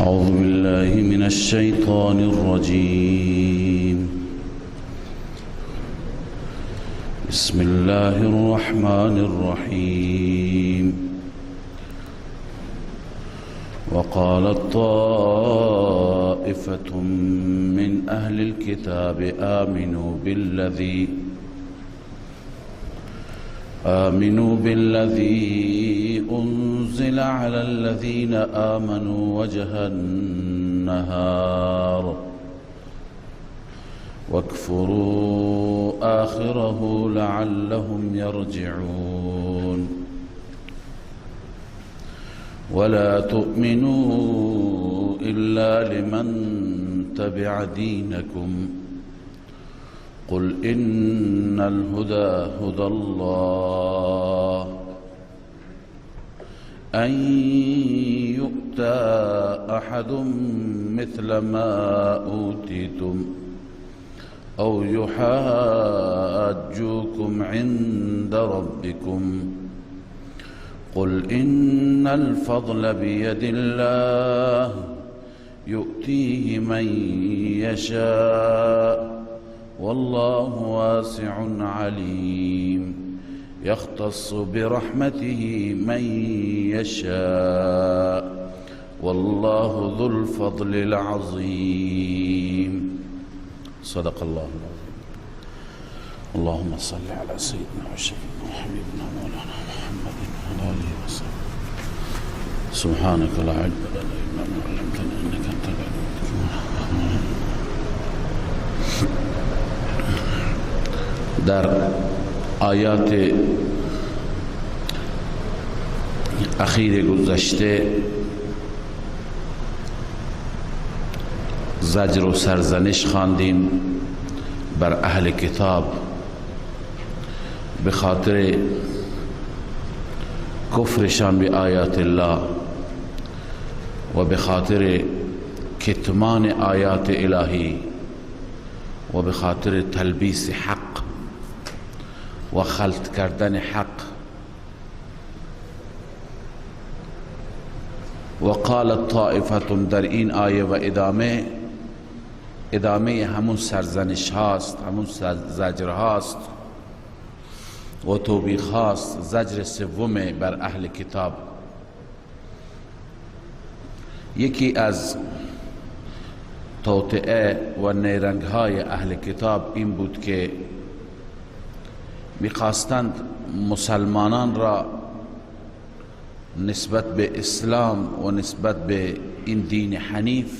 أعوذ بالله من الشيطان الرجيم. بسم الله الرحمن الرحيم. وقالت طائفة من أهل الكتاب آمنوا بالذي أنزل على الذين آمنوا وجه النهار واكفروا آخره لعلهم يرجعون. ولا تؤمنوا إلا لمن تبع دينكم قل إن الهدى هدى الله أن يؤتى أحد مثل ما أوتيتم أو يحاجوكم عند ربكم قل إن الفضل بيد الله يؤتيه من يشاء والله واسع عليم يختص برحمته من يشاء والله ذو الفضل العظيم. صدق الله العظيم. اللهم صل على سيدنا وشفيعنا وحبيبنا مولانا محمد وعلى آله وصحبه. سبحانك لا علم لنا إلا ما علمتنا إنك أنت العليم الحكيم. در آیات اخیر گذشته زجر و سرزنش خواندیم بر اهل کتاب به خاطر کفرشان به آیات الله و به خاطر کتمان آیات الهی و به خاطر تلبیس حق و خلط کردن حق. و قالت طائفة در این آیه و ادامه همون سرزنش هاست، همون زجر هاست و توبیخ هاست. زجر سوم بر اهل کتاب. یکی از توطئه و نیرنگ های اهل کتاب این بود که می‌خواستند مسلمانان را نسبت به اسلام و نسبت به این دین حنیف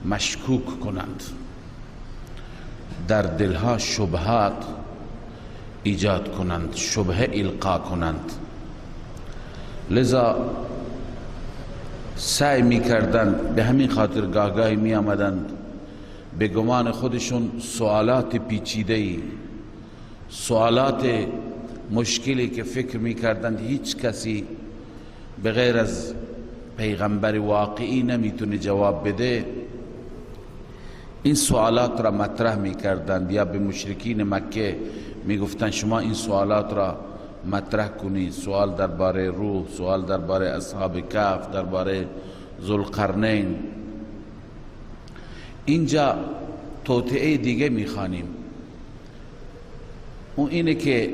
مشکوک کنند، در دلها شبهات ایجاد کنند، شبهه القا کنند. لذا سعی می‌کردند، به همین خاطر گاهی می‌آمدند به گمان خودشون سوالات پیچیده‌ای، سوالات مشکلی که فکر می‌کردند هیچ کسی به غیر از پیغمبر واقعی نمیتونه جواب بده، این سوالات را مطرح می‌کردند یا به مشرکین مکه میگفتند شما این سوالات را مطرح کنید. سوال درباره روح، سوال درباره اصحاب کهف، درباره ذوالقرنین. اینجا توطئه دیگه میخوانیم، اون اینه که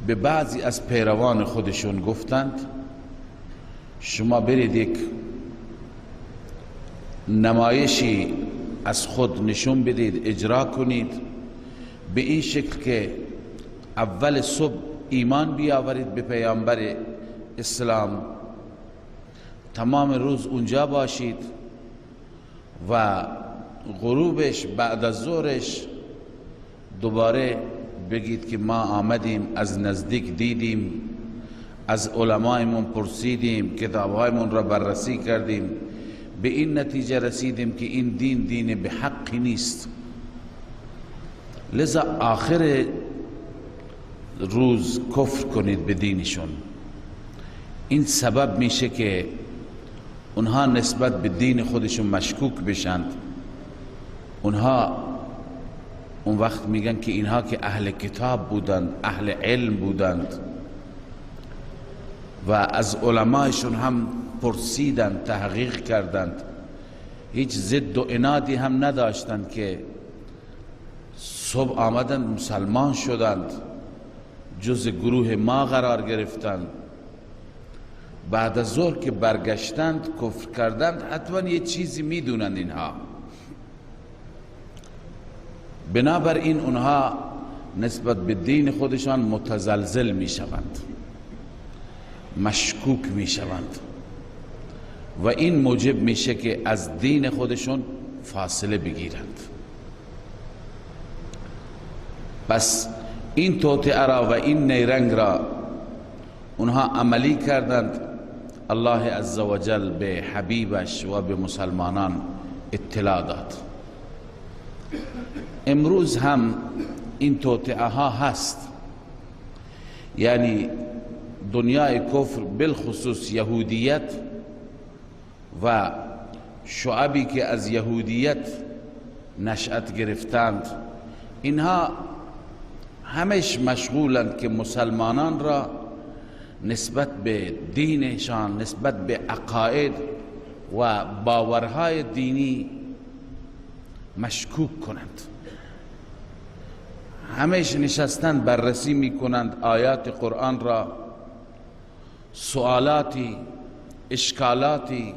به بعضی از پیروان خودشون گفتند شما برید یک نمایشی از خود نشون بدید، اجرا کنید، به این شکل که اول صبح ایمان بیاورید به پیامبر اسلام، تمام روز اونجا باشید و غروبش بعد از ظهرش دوباره بگید که ما آمدیم، از نزدیک دیدیم، از علمایمون پرسیدیم، کتابهایمون را بررسی کردیم، به این نتیجه رسیدیم که این دین به حقی نیست. لذا آخر روز کفر کنید به دینشون. این سبب میشه که اونها نسبت به دین خودشون مشکوک بشند. اونها اون وقت میگن که اینها که اهل کتاب بودند، اهل علم بودند و از علمایشون هم پرسیدند، تحقیق کردند، هیچ ضد و عنادی هم نداشتند که صبح آمدند مسلمان شدند، جز گروه ما قرار گرفتند، بعد از ظهر که برگشتند کفر کردند، حتما یه چیزی میدونند اینها. بنابراین اونها نسبت به دین خودشان متزلزل میشوند، مشکوک میشوند و این موجب میشه که از دین خودشون فاصله بگیرند. پس این توطئه را و این نیرنگ را اونها عملی کردند. الله عزوجل به حبیبش و به مسلمانان اطلاع داد. امروز هم این توطئه ها هست، یعنی دنیای کفر بالخصوص یهودیت و شعبی که از یهودیت نشأت گرفتند، اینها همش مشغولند که مسلمانان را نسبت به دینشان، نسبت به عقاید و باورهای دینی مشکوک کنند. همش نشستند بررسی میکنند آیات قرآن را، سوالاتی، اشکالاتی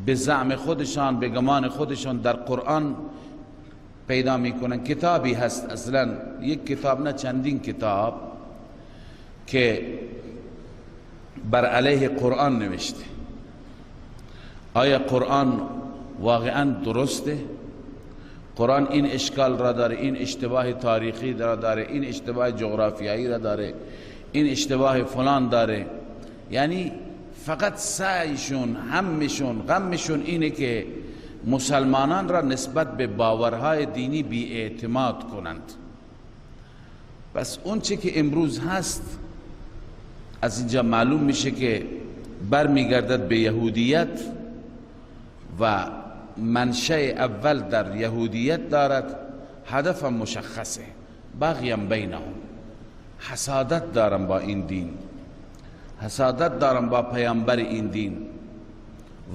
به زعم خودشان، به گمان خودشان در قرآن پیدا میکنند. کتابی هست، اصلا یک کتاب نه چندین کتاب که بر علیه قرآن نوشته. آیا قرآن واقعا درسته؟ قرآن این اشکال را داره، این اشتباه تاریخی را داره، این اشتباه جغرافیایی را داره، این اشتباه فلان داره. یعنی فقط سعیشون، همشون، غمشون اینه که مسلمانان را نسبت به باورهای دینی بی اعتماد کنند. پس اون چه که امروز هست از اینجا معلوم میشه که برمیگردد به یهودیت و منشأ اول در یهودیت دارد، هدف مشخصه، بغیم بینهم، حسادت دارم با این دین، حسادت دارم با پیامبر این دین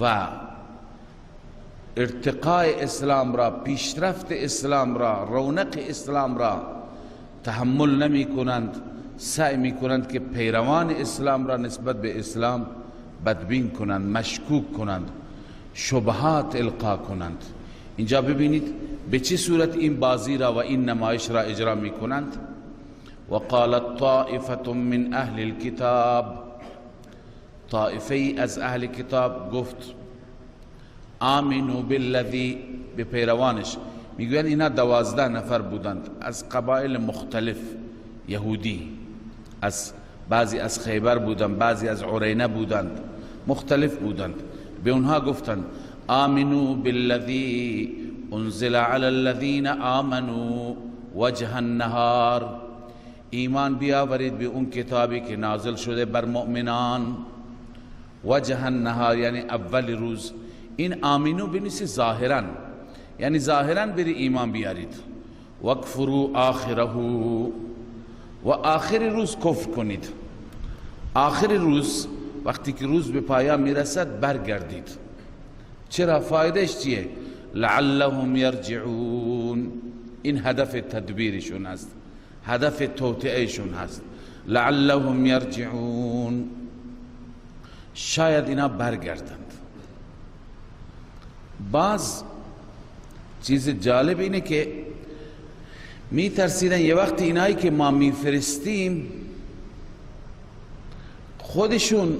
و ارتقای اسلام را، پیشرفت اسلام را، رونق اسلام را تحمل نمی کنند. سعی می کنند که پیروان اسلام را نسبت به اسلام بدبین کنند، مشکوک کنند، شبهات القا کنند. اینجا ببینید به چه صورت این بازی را و این نمایش را اجرا می کنند. وقالت طائفة من اهل الكتاب، طائفه ای از اهل کتاب گفت آمنو بالذی، به پیروانش میگویند اینا 12 نفر بودند از قبایل مختلف یهودی، از بعضی از خیبر بودند، بعضی از عرینه بودند، مختلف بودند. به اونها گفتند آمنو بالذی انزل علی الذین آمنوا وجه النهار، ایمان بیاورید به اون کتابی که نازل شده بر مؤمنان. وجه النهار یعنی اول روز. این آمنو بنویسید ظاهرا، یعنی ظاهرا بری ایمان بیارید. وکفروا آخره، و آخر روز کفر کنید. آخر روز وقتی که روز به پایان میرسد برگردید. چرا؟ فایدهش چیه؟ لعلهم یرجعون، این هدف تدبیرشون هست، هدف توطئهشون هست. لعلهم یرجعون، شاید اینا برگردند. باز چیز جالب اینه که می ترسیدن یه وقت اینایی که ما می فرستیم خودشون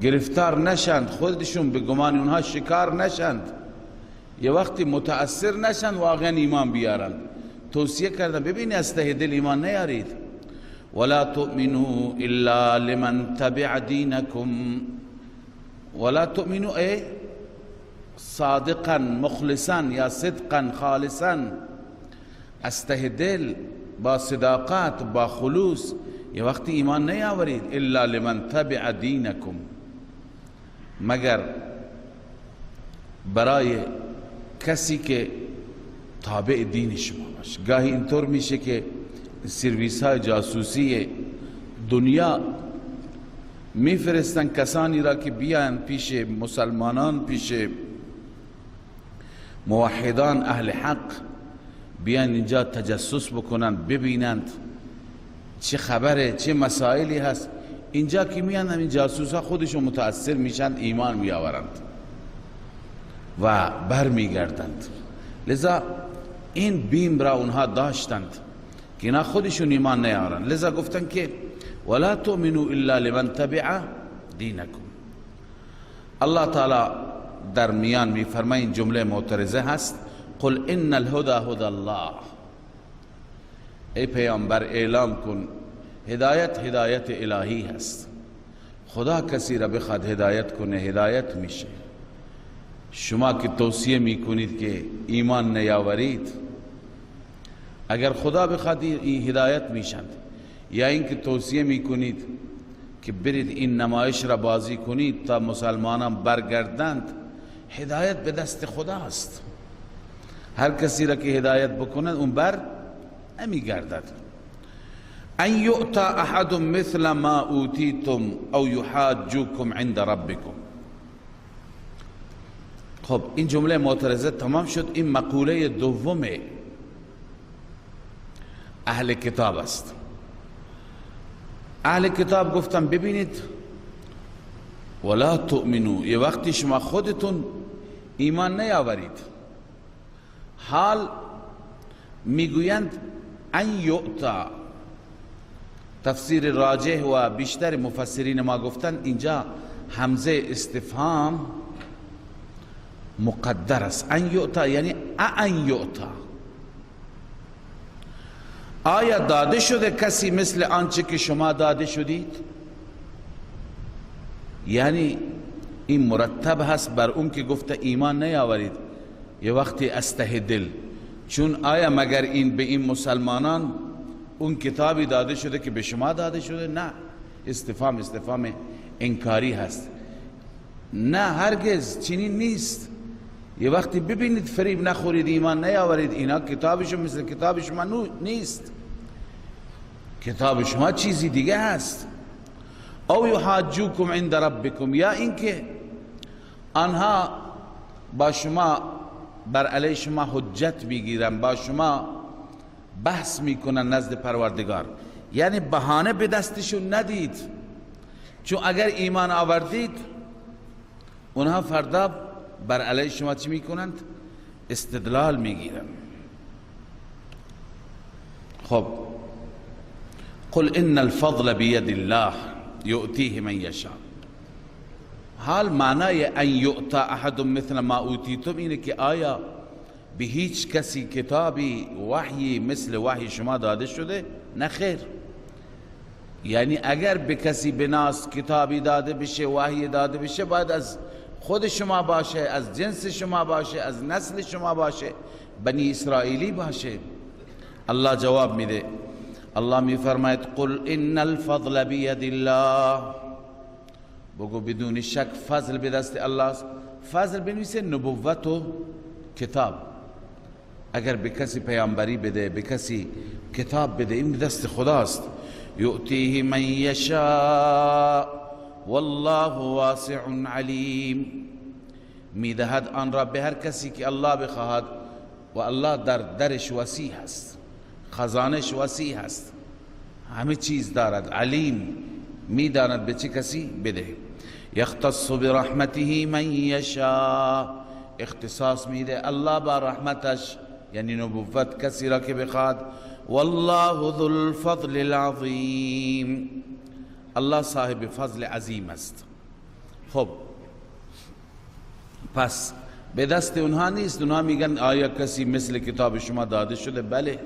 گرفتار نشند، خودشون به گمان اونها شکار نشند، یه وقتی متأثر نشند واقعا ایمان بیارند. توصیه کردن ببینید از ته دل ایمان نیارید. ولا تؤمنوا الا لمن تبع دینکم، ولا تؤمنوا ای صادقا مخلصا یا صدقا خالصا، از ته دل با صداقت با خلوص یه وقتی ایمان نیاورید. الا لمن تبع دینکم، مگر برای کسی که تابع دین شما باشه. گاهی اینطور میشه که سرویس های جاسوسی دنیا میفرستن کسانی را که بیان پیش مسلمانان، پیش موحدان اهل حق، بیان اینجا تجسس بکنن، ببینند چه خبره، چه مسائلی هست. اینجا که میان همین جاسوس ها خودشون متاثر میشن، ایمان میآورند و بر میگردند. لذا این بیم را اونها داشتند که اینا خودشون ایمان نیارن. لذا گفتن که ولا تؤمنوا الا لمن تبع دینکم. الله تعالی در میان میفرماید این جمله معترضه هست، قل ان الهدى هدى الله. ای پیامبر اعلام کن هدایت هدایت الهی هست. خدا کسی را بخواد هدایت کنه هدایت میشه. شما که توصیه میکنید که ایمان نیاورید، اگر خدا بخواد این هدایت میشند، یا اینکه توصیه میکنید که برید این نمایش را بازی کنید تا مسلمانان برگردند، هدایت به دست خدا است. هر کسی را که هدایت بکنند اون بر نمیگردد. ان یؤتی احد مثل ما اوتیتم او یحاجوکم عند ربکم. خب این جمله معترضه تمام شد. این مقوله دوم اهل کتاب است. اهل کتاب گفتن ببینید ولا تؤمنوا، یه وقتی شما خودتون ایمان نیاورید، حال میگویند ان یؤتا. تفسیر راجح و بیشتر مفسرین ما گفتن اینجا همزه استفهام مقدر است. ان یؤتا یعنی ان یؤتا، آیا داده شده کسی مثل آنچه که شما داده شدید؟ یعنی این مرتب هست بر اون که گفته ایمان نیاورید، یه وقتی استه دل، چون آیا مگر این به این مسلمانان اون کتابی داده شده که به شما داده شده؟ نه، استفهام انکاری هست. نه هرگز چنین نیست. یه وقتی ببینید فریب نخورید، ایمان نیاورید، اینا کتابشون مثل کتاب شما نیست، کتاب شما چیزی دیگه هست. او یحاجوکم عند ربکم، یا اینکه آنها با شما بر علیه شما حجت میگیرن، با شما بحث میکنن نزد پروردگار. یعنی بهانه به دستشون ندید، چون اگر ایمان آوردید اونها فردا بر علیه شما چی میکنند؟ استدلال میگیرن. خب قل ان الفضل بید الله یؤتیه من یشاء. حال معنای ان یؤتا احد مثل ما اوتیتم اینه که آیا به هیچ کسی کتابی وحی مثل وحی شما داده شده؟ نه خیر. یعنی اگر به کسی بناس کتابی داده بشه، وحی داده بشه، باید از خود شما باشه، از جنس شما باشه، از نسل شما باشه، بنی اسرائیلی باشه. الله جواب میده. الله میفرماید قل ان الفضل بید الله. بگو بدون شک فضل به دست الله است. فضل بنویسه نبوت و کتاب. اگر به کسی پیامبری بده، به کسی کتاب بده، این به دست خداست. یؤتیه من یشاء والله واسع علیم. میدهد آن را به هر کسی که الله بخواهد و الله در درش وسیع هست، خزانش وسیع هست، همه چیز دارد، علیم، میداند به چه کسی بده. یختص برحمته من یشاء. اختصاص میده الله با رحمتش، یعنی نبوت کسی را که بخواد. والله ذو الفضل العظیم. الله صاحب فضل عظیم است. خب پس به دست اونها نیست. اونها میگن آیا کسی مثل کتاب شما داده شده؟ بله،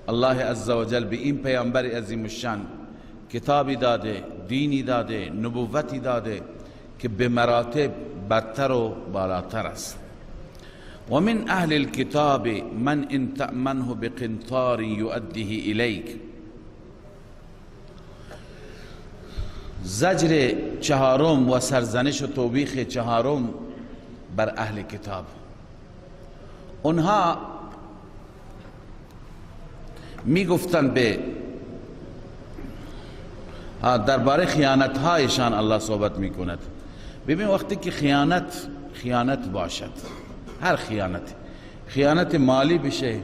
الله عزوجل به این پیامبر عظیم الشان کتابی داده، دینی داده، نبوتی داده که به مراتب برتر و بالاتر است. و من اهل الكتاب من ان تأمنه بقنطار یؤدیه الیک. زجر چهارم و سرزنش و توبیخ چهارم بر اهل کتاب. اونها می گفتن به درباره خیانت هایشان الله صحبت می کند. ببین وقتی که خیانت باشد، هر خیانت مالی بشه،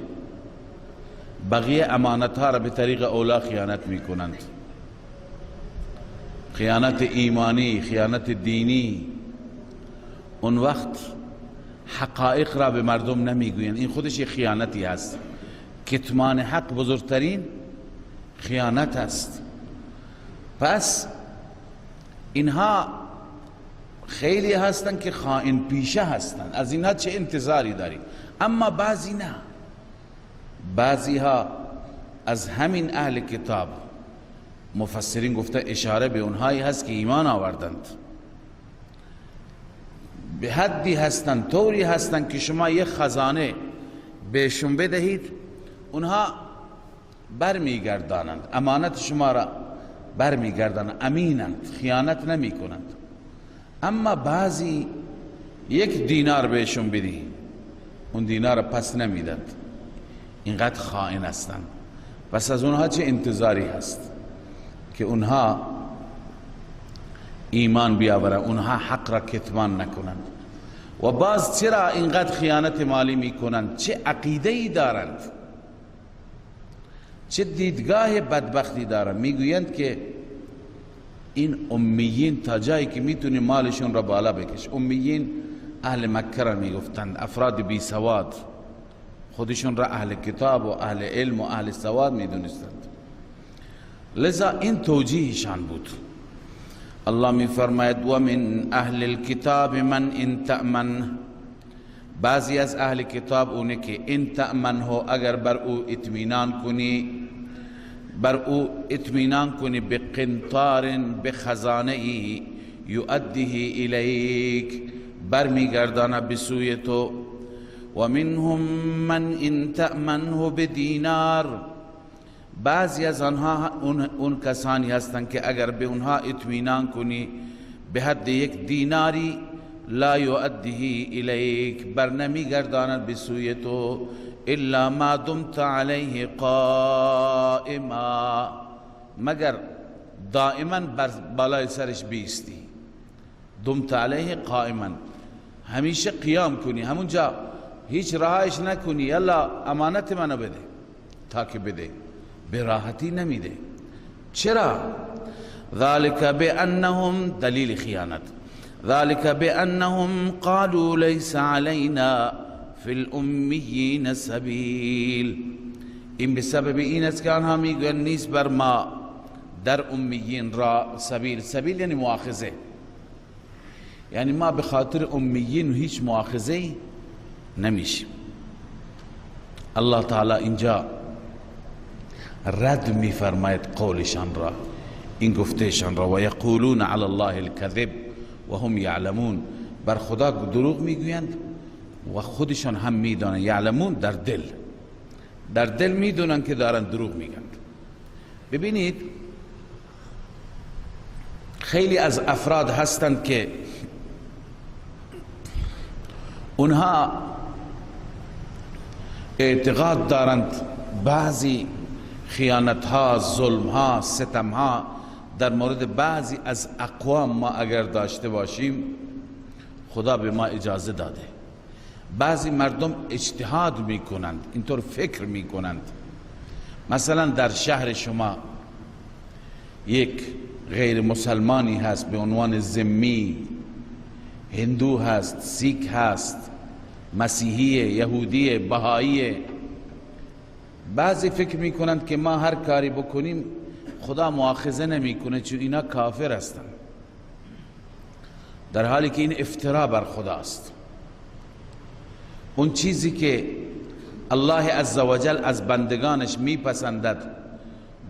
بقیه امانت ها را به طریق اولا خیانت می کنند. خیانت ایمانی، خیانت دینی، اون وقت حقایق را به مردم نمیگویند. این خودش یک خیانتی هست. کتمان حق بزرگترین خیانت است. پس اینها خیلی هستن که خائن پیشه هستن، از اینها چه انتظاری داری؟ اما بعضی نه، بعضی ها از همین اهل کتاب، مفسرین گفته اشاره به اونهایی هست که ایمان آوردند، به حدی هستند، طوری هستند که شما یک خزانه بهشون بدهید اونها برمیگردانند، امانت شما را برمیگردانند، امینند، خیانت نمی کنند. اما بعضی یک دینار بهشون بدی اون دینار را پس نمیدند، اینقدر خائن هستند. پس از اونها چه انتظاری هست؟ که اونها ایمان بیاورند، اونها حق را کتمان نکنند. و باز چرا اینقدر خیانت مالی میکنند؟ چه عقیده‌ای دارند، چه دیدگاه بدبختی دارند. میگویند که این امیین تا جایی که میتونی مالشون را بالا بکش. امیین اهل مکه را میگفتند، افراد بی سواد، خودشون را اهل کتاب و اهل علم و اهل سواد میدونستند. لذا این توجیهشان بود. الله میفرماید و من اهل الكتاب من ان تأمن، بعضی از اهل کتاب اونه که ان تأمنه، اگر بر او اطمینان کنی به قنطار، به خزانه ای، یؤدیه الیک، برمیگردانه به سوی تو. و منهم من ان تأمنه بدینار، بعضی از آنها اون کسانی هستند که اگر به اونها اطمینان کنی به حد یک دیناری، لا یؤدیه الیک، بر نمیگرداند به سوی تو، الا ما دمت علیه قائما، مگر دائما بالای سرش بیستی. دمت علیه قائما، همیشه قیام کنی، همونجا هیچ رهایش نکنی، یلا امانت منو بده، تا که بده، به راحتی نمیده. چرا؟ ذالک بانهم، دلیل خیانت، ذالک بانهم قالوا لیس علینا فی الامیین سبیل، این به سبب این است که آنها میگویند نیست بر ما در امیین را سبیل. سبیل یعنی مؤاخذه، یعنی ما به خاطر امیین هیچ مؤاخذه نمیشیم. الله تعالی اینجا رد میفرماید قولشان را، این گفتهشان را. و یقولون علی الله الکذب و هم یعلمون، بر خدا دروغ میگویند و خودشان هم میدانند. یعلمون در دل میدونن که دارن دروغ میگن. ببینید خیلی از افراد هستند که اونها اعتقاد دارند بعضی خیانت ها، ظلم ها، ستم ها در مورد بعضی از اقوام ما اگر داشته باشیم خدا به ما اجازه داده. بعضی مردم اجتهاد میکنند، اینطور فکر میکنند. مثلا در شهر شما یک غیر مسلمانی هست به عنوان ذمی، هندو هست، سیک هست، مسیحی، یهودی، بهایی. بعضی فکر میکنند که ما هر کاری بکنیم خدا مؤاخذه نمیکنه چون اینا کافر هستند، در حالی که این افترا بر خداست. اون چیزی که الله عزوجل از بندگانش میپسندد،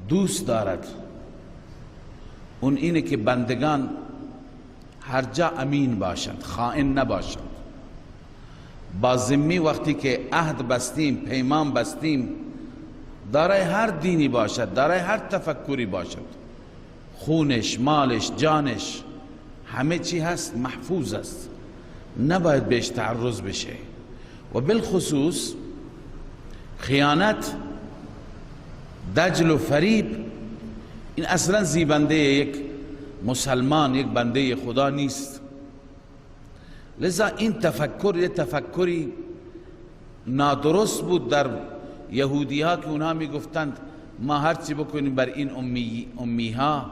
دوست دارد، اون اینه که بندگان هر جا امین باشند، خائن نباشند. با ذمی وقتی که عهد بستیم، پیمان بستیم، دارای هر دینی باشد، دارای هر تفکری باشد، خونش، مالش، جانش، همه چی هست محفوظ است، نباید بهش تعرض بشه. و بالخصوص خیانت، دجل و فریب این اصلا زیبنده یک مسلمان، یک بنده خدا نیست. لذا این تفکر یه تفکری نادرست بود در یهودی ها که اونها می گفتند ما هرچی بکنیم بر این امی ها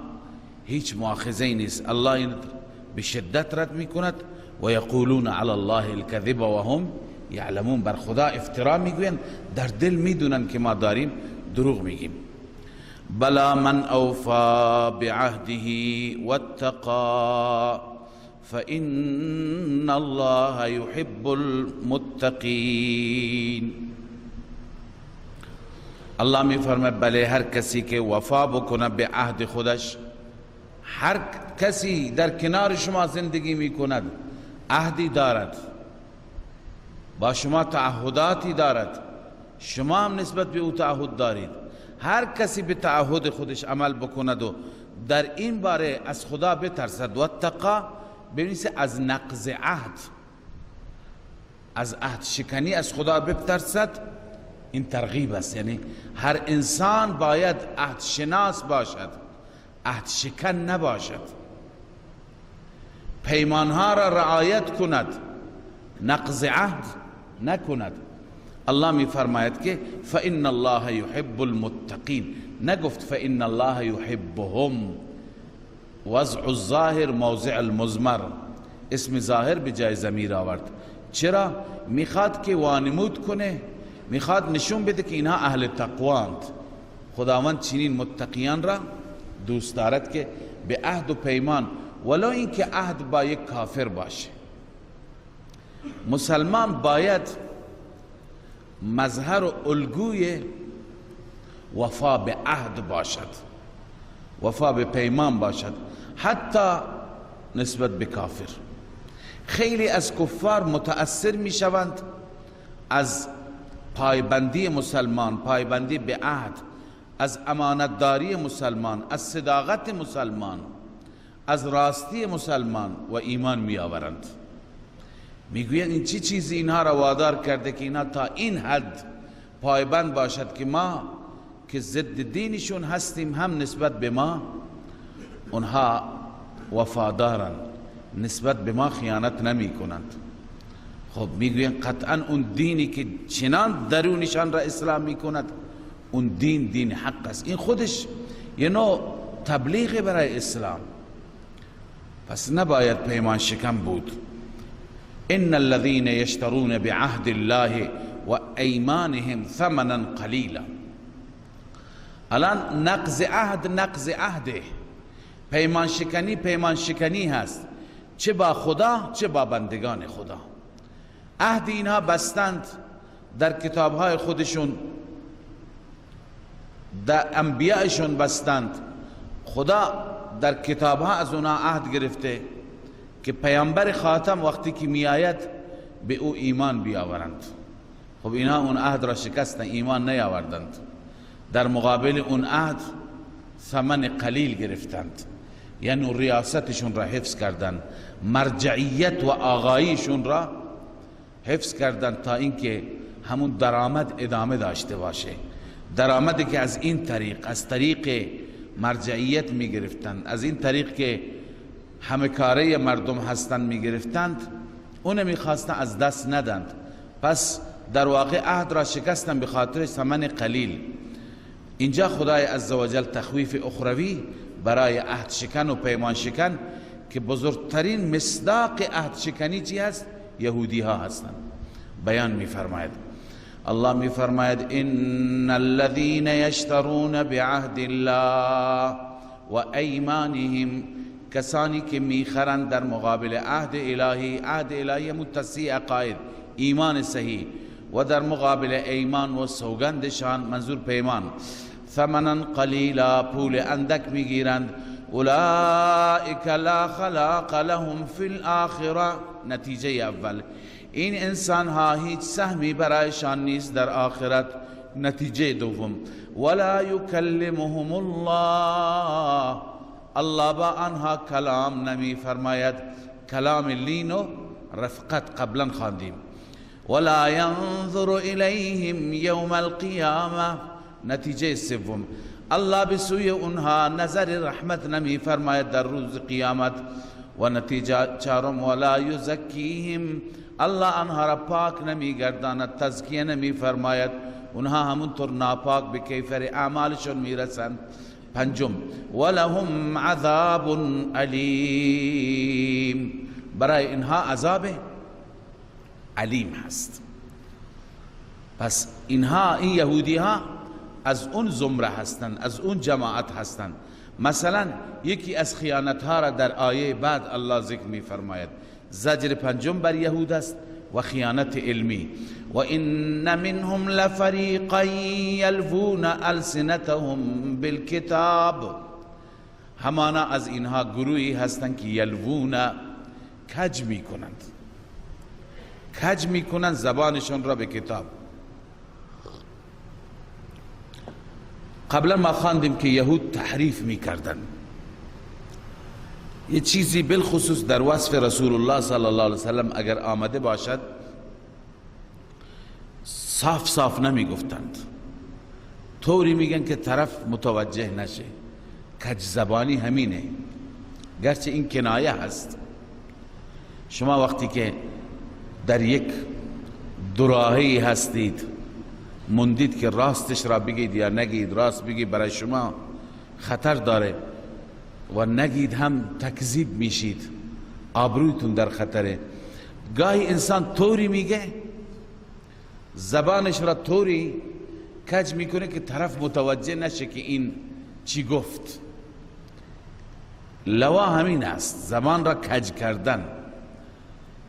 هیچ مؤاخذه‌ای نیست. الله این به شدت رد می کند و یقولون علی الله الکذب و هم یعلمون، بر خدا افترا میگوین در دل میدونن که ما داریم دروغ میگیم. بلا من اوفا بعهده واتقا فإن الله يحب المتقین. الله می فرماید بله، هر کسی که وفا بکنه به عهد خودش، هر کسی در کنار شما زندگی می کند عهدی دارد، با شما تعهداتی دارد، شما هم نسبت به او تعهد دارید. هر کسی به تعهد خودش عمل بکند و در این باره از خدا بترسد، و اتقا بنویسه از نقض عهد، از عهد شکنی از خدا بترسد، این ترغیب است. یعنی هر انسان باید عهد شناس باشد، عهد شکن نباشد، پیمانها را رعایت کند، نقض عهد نکند. الله می فرماید که فإن الله يحب المتقین، نگفت فإن الله يحبهم. وضع الظاهر موضع المضمر، اسم ظاهر به جای ضمیر آورد. چرا؟ میخواد که وانمود کنه، میخواد نشون بده که اینها اهل تقواند. خداوند چنین متقیان را دوست دارد که به عهد و پیمان، ولو این که عهد با یک کافر باشه. مسلمان باید مظهر و الگوی وفا به عهد باشد، وفا به پیمان باشد، حتی نسبت به کافر. خیلی از کفار متأثر می شوند از پایبندی مسلمان، پایبندی به عهد، از امانتداری مسلمان، از صداقت مسلمان، از راستی مسلمان و ایمان می آورند. میگویند این چی چیزی اینها را وادار کرده که اینها تا این حد پایبند باشد که ما که ضد دینشون هستیم هم نسبت به ما اونها وفادارن، نسبت به ما خیانت نمی کنند. خب میگویند قطعا اون دینی که چنان درونشان را اسلام می کند اون دین حق است. این خودش یه نوع تبلیغ برای اسلام، پس نباید پیمان شکن بود. ان الذين يشترون بعهد الله و ایمانهم ثمنا قلیلا. الان نقض عهده، پیمان شکنی هست، چه با خدا چه با بندگان خدا. عهد اینها بستند در کتابهای خودشون، در انبیائشون بستند. خدا در کتابها از اونا عهد گرفته که پیامبر خاتم وقتی که می آید به او ایمان بیاورند. خب اینها اون عهد را شکستن، ایمان نیاوردند. در مقابل اون عهد ثمن قلیل گرفتند، یعنی ریاستشون را حفظ کردند، مرجعیت و آقاییشون را حفظ کردند تا اینکه همون درآمد ادامه داشته باشه. درآمدی که از این طریق، از طریق مرجعیت می گرفتند، از این طریق که همه کاره مردم هستند می گرفتند، اون می خواستن از دست ندند. پس در واقع عهد را شکستن به خاطر ثمن قلیل. اینجا خدای عزوجل تخویف اخروی برای عهد شکن و پیمان شکن که بزرگترین مصداق عهد شکنی چی هست؟ یهودی ها هستند. بیان می فرماید. الله می فرماید ان الذين يشترون بعهد الله و ایمانهم، کسانی که میخرند در مقابل عهد الهی. عهد الهی متصی عقاید، ایمان صحیح، و در مقابل ایمان و سوگندشان، منظور پیمان، ثمنا قلیلا، پول اندک میگیرند. اولئک لا خلاق لهم فی الاخره، نتیجه اول این انسان ها هیچ سهمی برایشان نیست در آخرت. نتیجه دوم ولا یکلمهم الله، الله با آنها کلام نمی فرماید. کلام لین و رفقت قبلا خواندیم. ولا ينظر الیهم یوم القیامه، نتیجه سوم، الله به سوی اونها نظر رحمت نمی فرماید در روز قیامت. و نتیجه چهارم، ولا یزکیهم، الله آنها را پاک نمی گرداند، تزکیه نمی فرماید، اونها همونطور ناپاک به کیفر اعمالشون میرسند. پنجم، ولهم عذاب علیم، برای اینها عذاب علیم هست. پس اینها، این یهودی ها از اون زمره هستند، از اون جماعت هستند. مثلا یکی از خیانت ها را در آیه بعد الله ذکر می فرماید. زجر پنجم بر یهود است و خیانت علمی. و ان منهم لفریقا یلوون السنتهم بالکتاب، همانا از اینها گروهی هستند که یلوون، کج می کنند، کج می کنند زبانشون را به کتاب. قبلا ما خواندیم که یهود تحریف می کردن. یه چیزی بالخصوص در وصف رسول الله صلی الله علیه وسلم اگر آمده باشد صاف صاف نمی گفتند، طوری میگن که طرف متوجه نشه. کج زبانی همینه، گرچه این کنایه هست. شما وقتی که در یک دوراهی هستید مندید که راستش را بگید یا نگید، راست بگید برای شما خطر داره و نگید هم تکذیب میشید، آبرویتون در خطره. گاهی انسان طوری میگه، زبانش را طوری کج میکنه که طرف متوجه نشه که این چی گفت. لوا همین است، زبان را کج کردن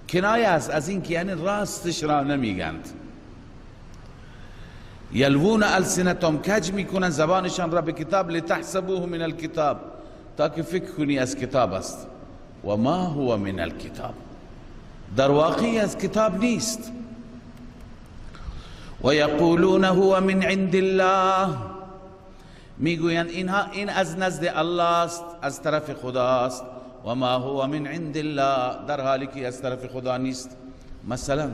کنایه است از این که یعنی راستش را نمیگند. یلوون السنتهم، کج میکنن زبانشان را به کتاب، لتحسبوه من الکتاب، تا که فکر کنی از کتاب است. و ما هو من الکتاب، در واقعی از کتاب نیست. و یقولون هو من عند الله، میگویند این از نزد الله است، از طرف خداست. و ما هو من عند الله، در حالی که از طرف خدا نیست. مثلا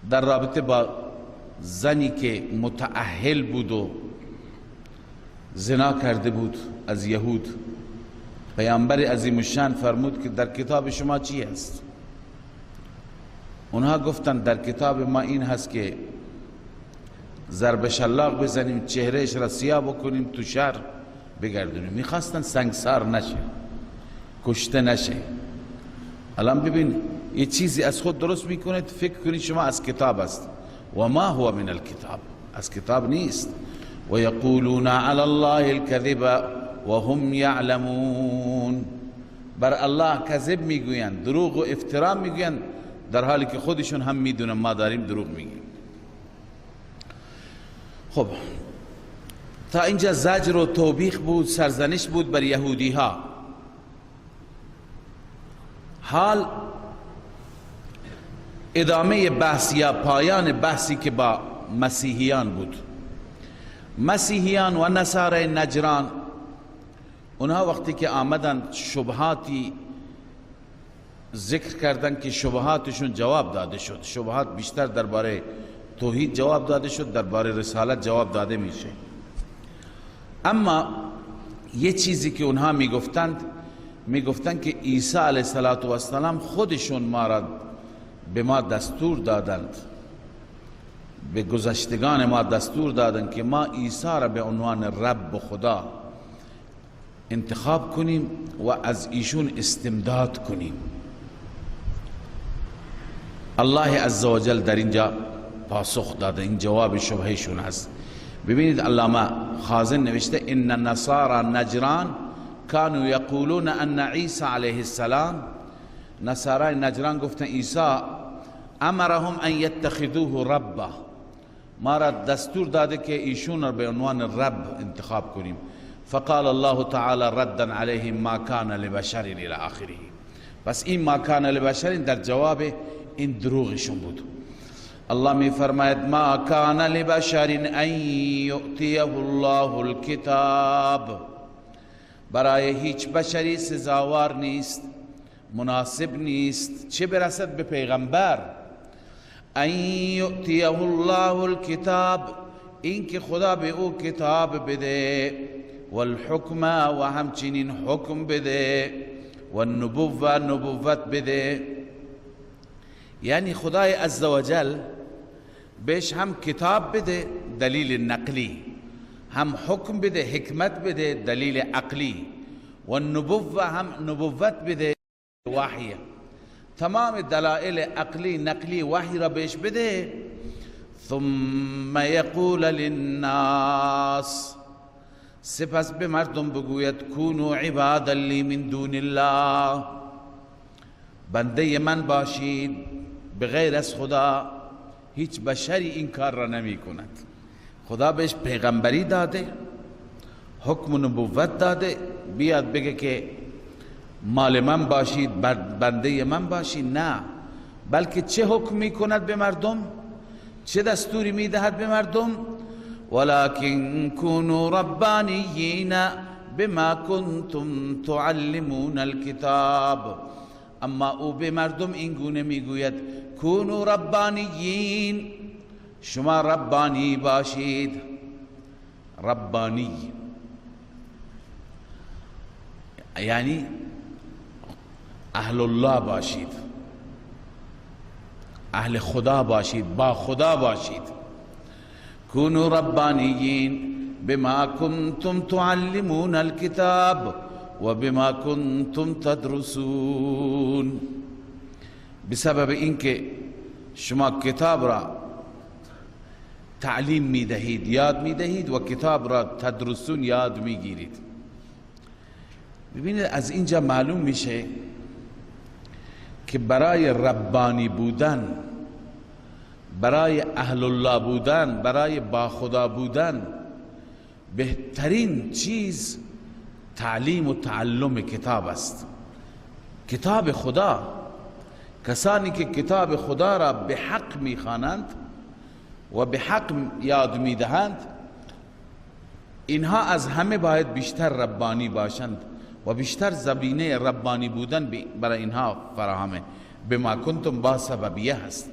در رابطه با زنی که متأهل بود و زنا کرده بود از یهود، پیامبر عظیم الشان فرمود که در کتاب شما چی هست؟ اونها گفتند در کتاب ما این هست که ضرب شلاق بزنیم، چهرهش را سیاه بکنیم، تو شهر بگردونیم. میخواستن سنگسار نشه، کشته نشه. الان ببین یه چیزی از خود درست میکنید، فکر کنید شما از کتاب است. و ما هو من الکتاب، از کتاب نیست. و یقولون علی الله الکذب و هم یعلمون، بر الله کذب میگویند، دروغ و افترا میگویند، در حالی که خودشون هم میدونن ما داریم دروغ میگیم. خب تا اینجا زجر و توبیخ بود، سرزنش بود بر یهودی ها. حال ادامه بحث یا پایان بحثی که با مسیحیان بود. مسیحیان و نصارای نجران، اونها وقتی که آمدن شبهاتی ذکر کردن که شبهاتشون جواب داده شد. شبهات بیشتر درباره توحید جواب داده شد، درباره رسالت جواب داده میشه. اما یه چیزی که اونها میگفتند که عیسی علیه السلام خودشون ما را به ما دستور دادند، به گذشتگان ما دستور دادند که ما عیسی را به عنوان رب و خدا انتخاب کنیم و از ایشون استمداد کنیم. الله عزوجل در اینجا پاسخ داده، این جواب شبهشون هست. ببینید علامه خازن نوشته ان النصارى نجران كانوا يقولون ان عیسی علیه السلام، نصارای نجران گفتن عیسی امرهم ان يتخذوه ربا، ما را دستور داده که ایشون را به عنوان رب انتخاب کنیم. فقال الله تعالی ردا علیهم ما کان لبشر الى آخره. پس این ما کان لبشر در جواب این دروغشون بود. الله می فرماید ما کان لبشر ان یؤتیه الله الکتاب، برای هیچ بشری سزاوار نیست، مناسب نیست، چه برسد به پیغمبر، ان یؤتیه الله الکتاب، این که خدا به او کتاب بده، والحکم و همچنین حکم بده، والنبوة نبوت بده. یعنی خدای عزوجل بهش هم کتاب بده دلیل نقلی، هم حکم بده حکمت بده دلیل عقلی، والنبوة هم نبوت بده وحی. تمام دلائل عقلی نقلی وحی را بهش بده. ثم یقول للناس، سپس به مردم بگوید کونوا عبادا لی من دون الله، بنده من باشید بغیر از خدا. هیچ بشری این کار را نمی کند. خدا بهش پیغمبری داده، حکم و نبوت داده، بیاد بگه که مال من باشید، بنده من باشید. نه، بلکه چه حکم می کند به مردم، چه دستوری می دهد به مردم؟ ولكن كونوا ربانيين بما كنتم تعلمون الكتاب. اما او به مردم این گونه میگوید کونوا ربانیین، شما ربانی باشید. ربانی یعنی اهل الله باشید، اهل خدا باشید، با خدا باشید. كونوا ربانيين بما كنتم تعلمون الكتاب وبما كنتم تدرسون. بسبب اینکه شما کتاب را تعلیم می دهید، یاد می دهید، و کتاب را تدرسون، یاد می گیرید. ببینید از اینجا معلوم میشه که برای ربانی بودن، برای اهل الله بودن، برای با خدا بودن، بهترین چیز تعلیم و تعلم کتاب است. کتاب خدا، کسانی که کتاب خدا را به حق میخوانند و به حق یاد میدهند، اینها از همه باید بیشتر ربانی باشند و بیشتر زمینه ربانی بودن برای اینها فراهمه. بما کنتم با سببیه هست.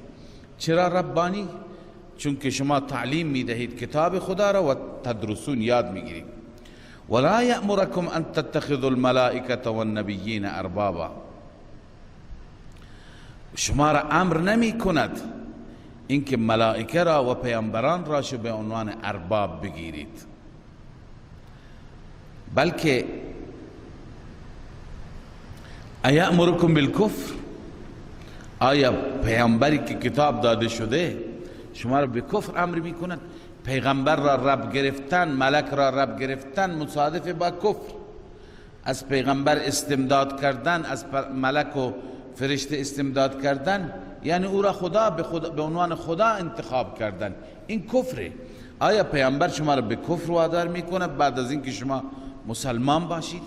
چرا ربانی؟ چون که شما تعلیم میدهید کتاب خدا را و تدرسون، یاد میگیرید. ولا یأمرکم ان تتخذوا الملائکة والنبیین اربابا. شما را امر نمی کند اینکه ملائکه را و پیامبران را شو به عنوان ارباب بگیرید، بلکه ایأمرکم بالکفر. آیا پیامبری که کتاب داده شده شما را به کفر امر می کند؟ پیغمبر را رب گرفتن، ملک را رب گرفتن مصادف با کفر. از پیغمبر استمداد کردن، از ملک و فرشته استمداد کردن، یعنی او را خدا به عنوان خدا انتخاب کردن. این کفره. آیا پیامبر شما را به کفر وادار می کند بعد از اینکه شما مسلمان باشید؟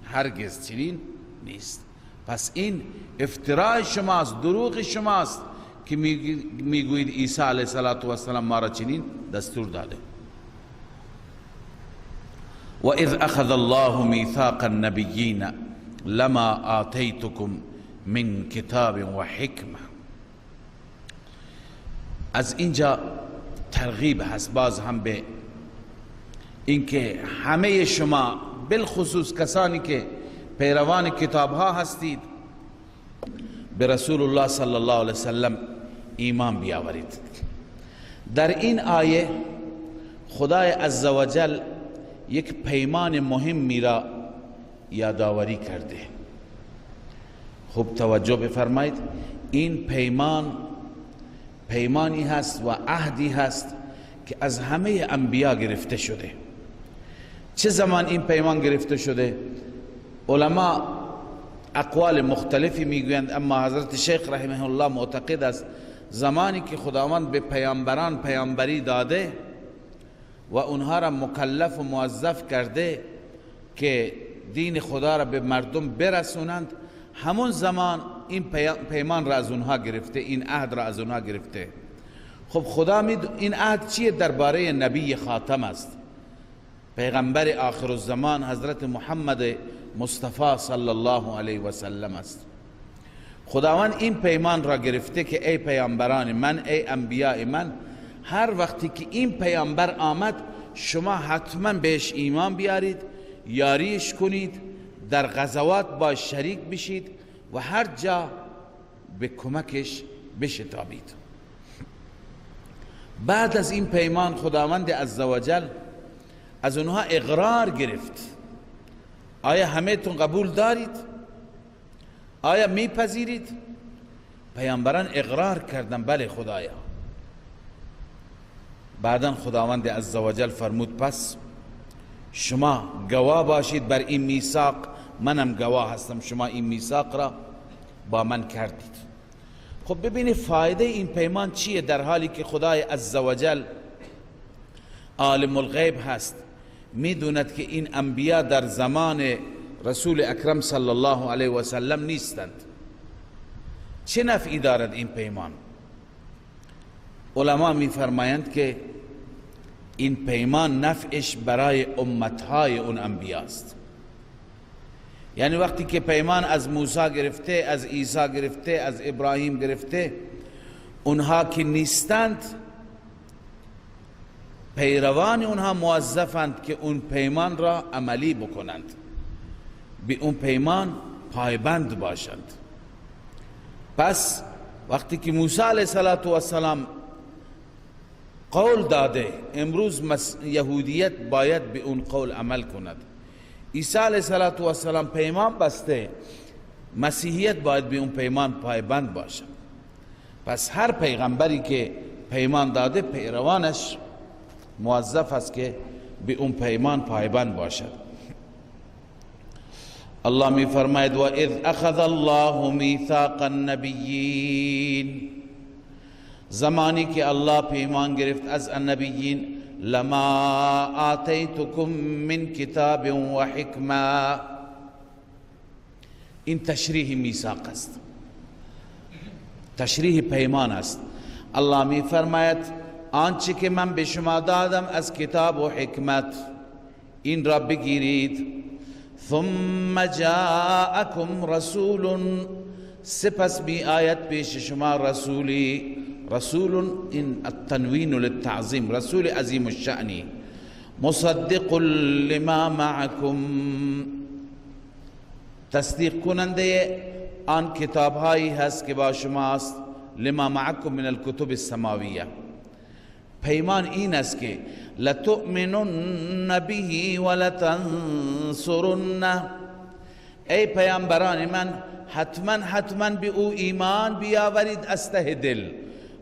هرگز چنین نیست. پس این افتراء شماست، دروغ شماست که میگویید عیسی علیه السلام ما را چنین دستور داده. و اذ اخذ الله میثاق النبیین لما آتیتکم من کتاب و حکمه. از اینجا ترغیب هست باز هم به اینکه همه شما، بالخصوص کسانی که پیروان کتاب ها هستید، به رسول الله صلی الله علیه وسلم ایمان بیاورید. در این آیه خدای عزوجل یک پیمان مهمی را یادآوری کرده. خوب توجه بفرمایید. این پیمانی هست و عهدی هست که از همه انبیا گرفته شده. چه زمان این پیمان گرفته شده؟ علما اقوال مختلفی میگویند، اما حضرت شیخ رحمه الله معتقد است زمانی که خداوند به پیامبران پیامبری داده و اونها را مکلف و موظف کرده که دین خدا را به مردم برسونند، همون زمان این پیمان را از اونها گرفته، این عهد را از اونها گرفته. خب خدا این عهد چیه؟ درباره نبی خاتم است، پیغمبر آخر الزمان حضرت محمد مصطفی صلی الله علیه و سلم است. خداوند این پیمان را گرفته که ای پیامبران من، ای انبیاء من، هر وقتی که این پیامبر آمد شما حتما بهش ایمان بیارید، یاریش کنید، در غزوات با شریک بشید و هر جا به کمکش بشتابید. بعد از این پیمان خداوند عزوجل از اونها اقرار گرفت. آیا همه تون قبول دارید؟ آیا میپذیرید؟ پیامبران اقرار کردن بله خدایا. بعدا خداوند عزوجل فرمود پس شما گواه باشید بر این میثاق، منم گواه هستم شما این میثاق را با من کردید. خب ببینید فایده این پیمان چیه، در حالی که خدای عزوجل عالم الغیب هست، میدوند که این انبیا در زمان رسول اکرم صلی الله علیه و سلم نیستند. چه نفعی دارد این پیمان؟ علما میفرمایند که این پیمان نفعش برای امتهای اون انبیاست. یعنی وقتی که پیمان از موسی گرفته، از عیسی گرفته، از ابراهیم گرفته، اونها که نیستند پیروان اونها موظفند که اون پیمان را عملی بکنند، به اون پیمان پایبند باشند. پس وقتی که موسی علیه السلام قول داده امروز یهودیت باید به اون قول عمل کند، عیسی علیه السلام پیمان بسته مسیحیت باید به اون پیمان پایبند باشد. پس هر پیغمبری که پیمان داده پیروانش موظف است که به اون پیمان پایبند باشد. الله می فرماید و اذ اخذ الله میثاق النبیین، زمانی که الله پیمان گرفت از النبیین، لما آتیتکم من کتاب و حکمه، این تشریح میثاق است، تشریح پیمان است. الله می فرماید آنچه که من به شما دادم از کتاب و حکمت این را بگیرید. ثم جاءکم رسول، سپس بی آیت پیش شما رسولی، رسول این التنوین للتعظیم، رسول عظیم الشأنی، مصدق لما معکم، تصدیق کننده آن کتاب هایی هست که با شماست، لما معکم من الکتب السماویه. پیمان این است که لتؤمنن به ولتنصرنه، ای پیامبران من حتما به او ایمان بیاورید از ته دل،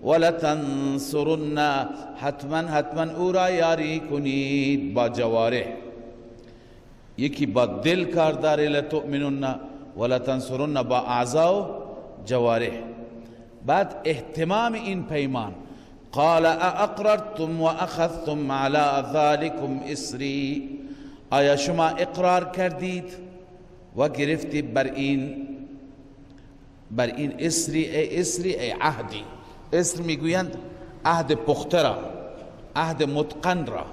ولتنصرنه، حتما او را یاری کنید با جوارح. یکی با دل کار داره لتؤمنن، ولتنصرنه با اعضا و جوارح. بعد اهتمام این پیمان، قال اقررتم و اخذتم على ذلكم اسری، آیا شما اقرار کردید و گرفتید بر این اسری، ای عهدی. اسر میگویند عهد پخته را، عهد متقن را.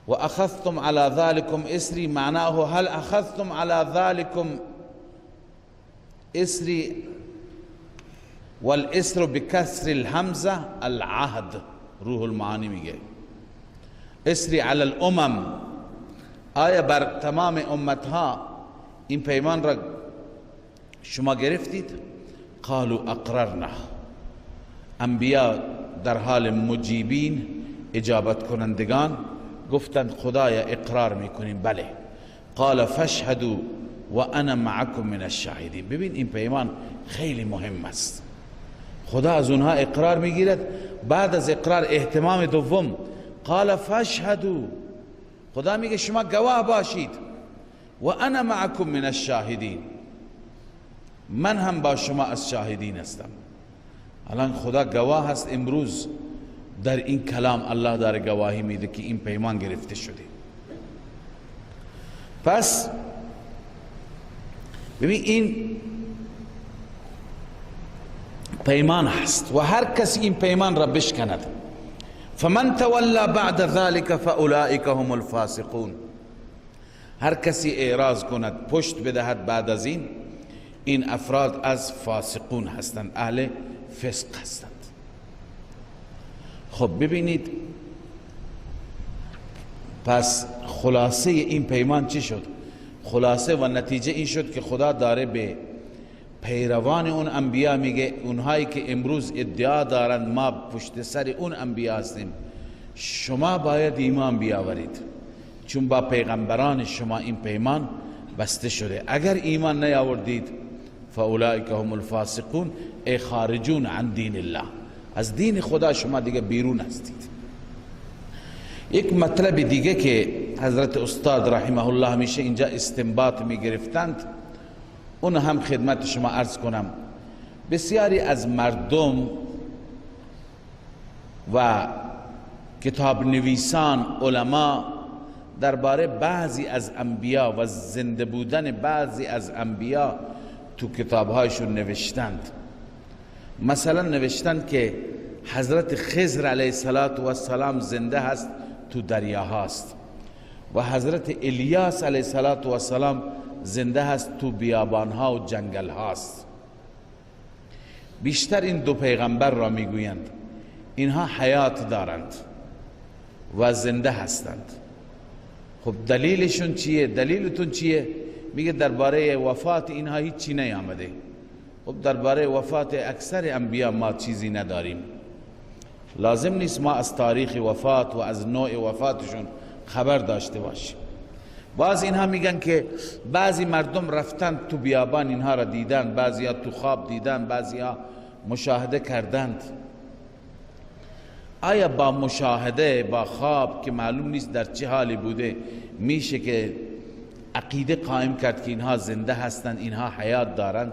و اخذتم على ذلكم اسری معناه هل اخذتم على ذلكم اسری، والاسر بکسر الهمزه العهد. روح المعانی میگه اسری علی الامم، آیا بر تمام امتها این پیمان را شما گرفتید؟ قالوا اقررنا، انبیا در حال مجیبین اجابت کنندگان گفتند خدایا اقرار میکنیم بله. قال فاشهدوا و انا معکم من الشاهدین. ببین این پیمان خیلی مهم است، خدا از اونها اقرار میگیرد. بعد از اقرار اهتمام دوم، قال فاشهدوا، خدا میگه شما گواه باشید، و انا معکم من الشاهدین، من هم با شما از شاهدین هستم. الان خدا گواه هست، امروز در این کلام الله داره گواهی میده که این پیمان گرفته شده. پس ببین این پیمان هست و هر کسی این پیمان را بشکند، فمن تولا بعد ذلك فاولئک هم الفاسقون، هر کسی اعراض کند پشت بدهد بعد از این افراد از فاسقون هستند، اهل فسق هستند. خب ببینید، پس خلاصه این پیمان چی شد؟ خلاصه و نتیجه این شد که خدا داره به پیروان اون انبیا میگه اونهایی که امروز ادعا دارند ما پشت سر اون انبیا هستیم، شما باید ایمان بیاورید، چون با پیغمبران شما این پیمان بسته شده. اگر ایمان نیاوردید فاولئک هم الفاسقون، ای خارجون عن دین الله، از دین خدا شما دیگه بیرون هستید. یک مطلب دیگه که حضرت استاد رحمه الله همیشه اینجا استنباط می گرفتند، اون هم خدمت شما عرض کنم. بسیاری از مردم و کتاب نویسان، علما درباره بعضی از انبیا و زنده بودن بعضی از انبیا تو کتابهایشون نوشتند. مثلا نوشتند که حضرت خضر علیه السلام زنده هست، تو دریا هست، و حضرت الیاس علیه السلام زنده هست، تو بیابان ها و جنگل هاست. بیشتر این دو پیغمبر را میگویند اینها حیات دارند و زنده هستند. خب دلیلشون چیه؟ دلیلتون چیه؟ میگه درباره وفات اینها هیچ چی نیامده. خب درباره وفات اکثر انبیا ما چیزی نداریم، لازم نیست ما از تاریخ وفات و از نوع وفاتشون خبر داشته باشیم. باز اینها میگن که بعضی مردم رفتن تو بیابان اینها را دیدن، بعضی ها تو خواب دیدن، بعضی ها مشاهده کردند. آیا با مشاهده، با خواب که معلوم نیست در چه حالی بوده، میشه که عقیده قائم کرد که اینها زنده هستند، اینها حیات دارند؟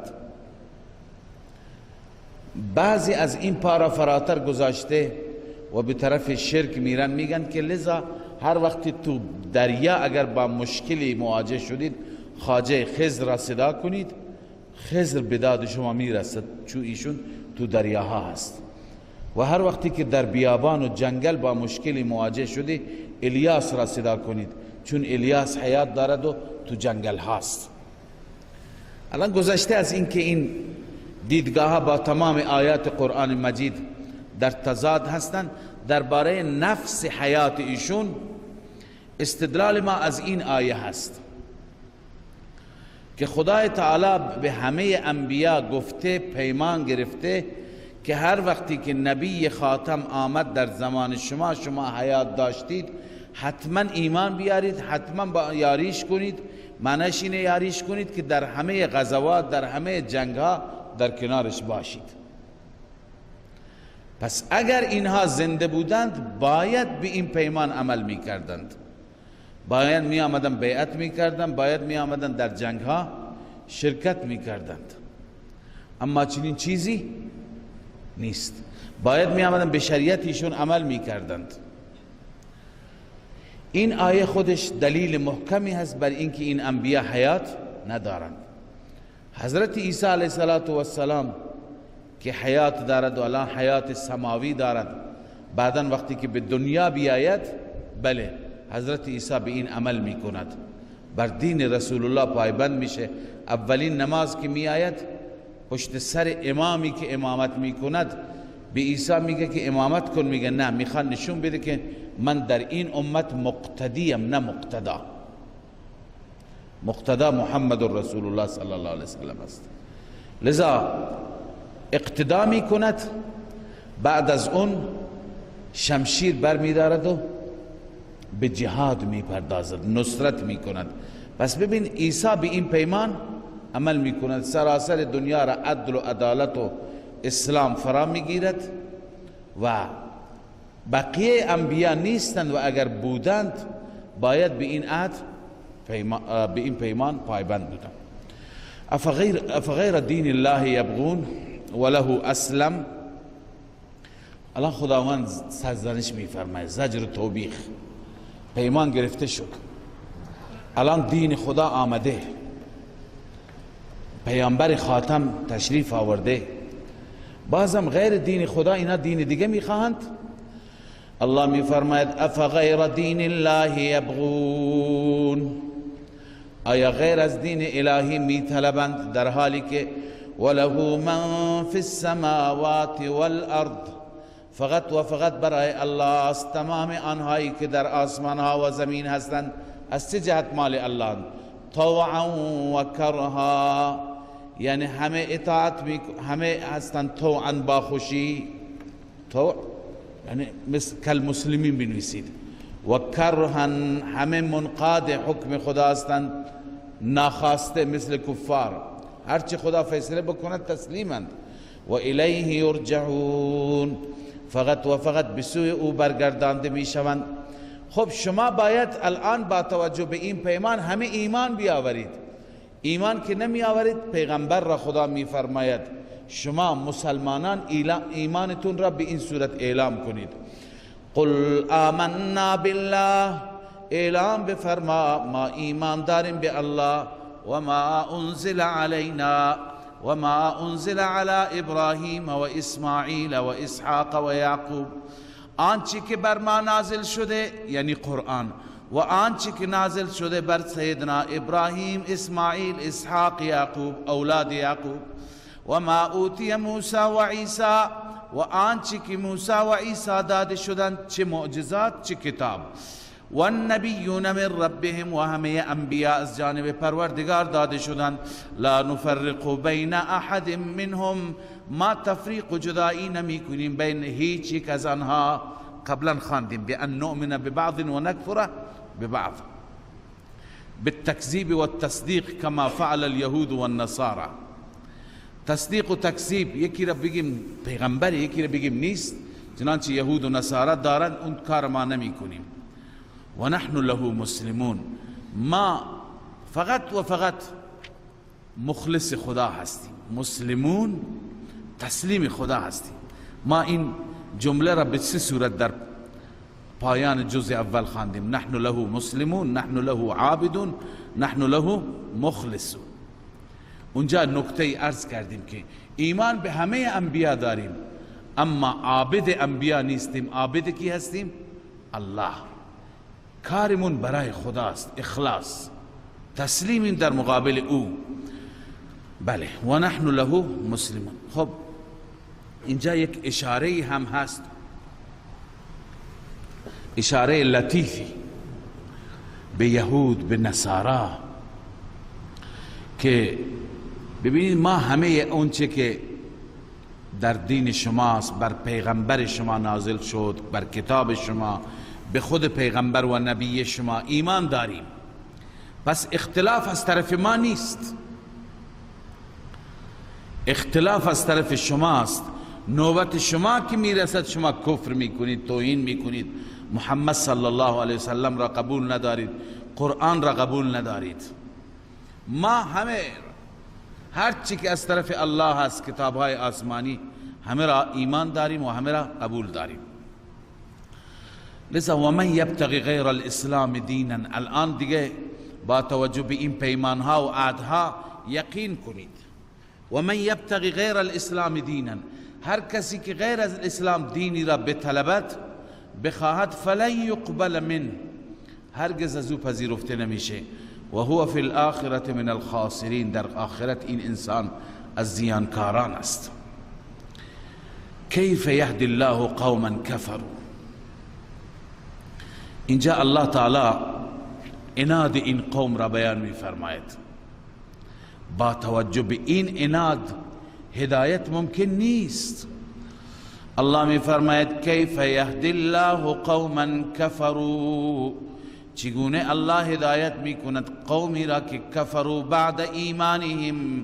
بعضی از این پارا فراتر گذاشته و به طرف شرک میرن، میگن که لذا هر وقت تو دریا اگر با مشکلی مواجه شدید، خواجه خضر را صدا کنید، خضر به داد شما میرسد، چون ایشون تو دریاها هست. و هر وقتی که در بیابان و جنگل با مشکلی مواجه شدی، الیاس را صدا کنید، چون الیاس حیات دارد و تو جنگل هست. الان گذشته از این که این دیدگاه ها با تمام آیات قرآن مجید در تضاد هستند، درباره نفس حیات ایشون استدلال ما از این آیه هست که خدای تعالی به همه انبیا گفته، پیمان گرفته که هر وقتی که نبی خاتم آمد در زمان شما حیات داشتید، حتما ایمان بیارید، حتما با یاریش کنید. معنیش اینه یاریش کنید که در همه غزوات، در همه جنگ ها در کنارش باشید. پس اگر اینها زنده بودند باید به این پیمان عمل می کردند، باید می آمدن بیعت می کردند، باید می آمدن در جنگ ها شرکت می کردند. اما چنین چیزی نیست، باید می آمدن به شریعت ایشون عمل می کردند. این آیه خودش دلیل محکمی هست بر اینکه این انبیا حیات ندارند. حضرت عیسی علیه السلام که حیات دارد و الان حیات سماوی دارد، بعداً وقتی که به دنیا بیاید، بله حضرت عیسی به این عمل می کند، بر دین رسول الله پایبند میشه. اولین نماز که می آید پشت سر امامی که امامت می کند به عیسی میگه که امامت کن، میگه نه، میخواد نشون بده که من در این امت مقتدیم نه مقتدا. مقتدا محمد رسول الله صلی الله علیه وسلم است. لذا اقتدا می کند، بعد از اون شمشیر بر می دارد و به جهاد می پردازد، نصرت می کند. پس ببین عیسی به این پیمان عمل می کند، سراسر دنیا را عدل و عدالت و اسلام فرا می گیرد و بقیه انبیا نیستند و اگر بودند باید به این عهد به این پیمان پایبند بودند. افغیر دین الله یبغون وله اسلم. الان خداوند سرزنش میفرماید، زجر و توبیخ. پیمان گرفته شد، الان دین خدا آمده، پیامبر خاتم تشریف آورده، بازم غیر دین خدا اینا دین دیگه میخواهند. الله میفرماید افغیر دین الله یبغون، آیا غیر از دین الهی میطلبند، در حالی که وله من فی السماوات والارض فقط و فقط برای الله است. تمام آنهایی که در آسمان ها و زمین هستند از چه جهت مال الله؟ طوعا و کرها، یعنی همه اطاعت همه هستند طوعا با خوشی، طوع یعنی مثل کالمسلمین بنویسید، و کرها همه منقاد حکم خدا هستند، ناخواسته مثل کفار، هرچی خدا فیصله بکند تسلیمند. و الیه یرجعون، فقط و فقط به سوی او برگردانده می شوند. خب شما باید الان با توجه به این پیمان همه ایمان بیاورید. ایمان که نمی آورید پیغمبر را خدا می فرماید شما مسلمانان ایمانتون را به این صورت اعلام کنید. قل آمنا بالله، اعلام بفرما ما ایمان داریم به الله، و ما انزل علینا و ما انزل علی ابراهیم و اسماعیل و اسحاق و یعقوب، آنچه که بر ما نازل شده یعنی قرآن، و آنچه که نازل شده بر سیدنا ابراهیم، اسماعیل، اسحاق، یعقوب، اولاد یعقوب، و ما اوتی موسی و عیسی، و آنچه که موسی و عیسی داده شدند، چه معجزات چه کتاب، و النبیون من ربهم، و همه انبیاء از جانب پروردگار داده شدند، لا نفرق بین احد منهم، ما تفریق و جدایی نمی کنیم بین هیچ یک از آنها. قبلا خواندیم بأن نؤمن ببعض و نکفر ببعض، بالتکذیب و التصدیق کما فعل اليهود و النصارى. تصدیق و تکذیب، یکی را بگیم پیغمبر یکی را بگیم نیست، چنانچه یهود و نصارا دارن، اون کار ما نمی کنیم. و نحن له مسلمون، ما فقط و فقط مخلص خدا هستیم، مسلمون تسلیم خدا هستیم. ما این جمله را به سه صورت در پایان جزء اول خواندیم، نحن له مسلمون، نحن له عابدون، نحن له مخلصون. اونجا نکته عرض کردیم که ایمان به همه انبیا داریم، اما عابد انبیا نیستیم. عابد کی هستیم؟ الله. کارمون برای خداست، اخلاص، تسلیمیم در مقابل او. بله، و نحن له مسلمون. خب اینجا یک اشاره هم هست، اشاره لطیفی به یهود، به نصارا، که ببینید ما همه اونچه که در دین شماست، بر پیغمبر شما نازل شد، بر کتاب شما، به خود پیغمبر و نبی شما ایمان داریم. پس اختلاف از طرف ما نیست، اختلاف از طرف شماست. نوبت شما که میرسد شما کفر میکنید، توهین میکنید، محمد صلی الله علیه وسلم را قبول ندارید، قرآن را قبول ندارید. ما همه هر چی که از طرف الله هست، کتابهای آسمانی، همه را ایمان داریم و همه را قبول داریم. لذا و من یبتغی غیر الاسلام دینا، الان دیگه با توجه به این پیمانها و عهدها یقین کنید. و من یبتغی غیر الاسلام دینا، هر کسی که غیر از اسلام دینی را بطلبد، بخواهد، فلن یقبل من، هرگز از او پذیرفته نمیشه. و هو فی الاخرة من الخاسرین، در آخرت این انسان از زیانکاران است. کیف یهدی الله قوما کفروا، اینجا الله تعالی عناد این قوم را بیان می فرماید. با توجه به این عناد هدایت ممکن نیست. الله می فرماید کیف یهدی الله قوما کفروا، چگونه الله هدایت می کند قومی را که کفروا بعد ایمانهم،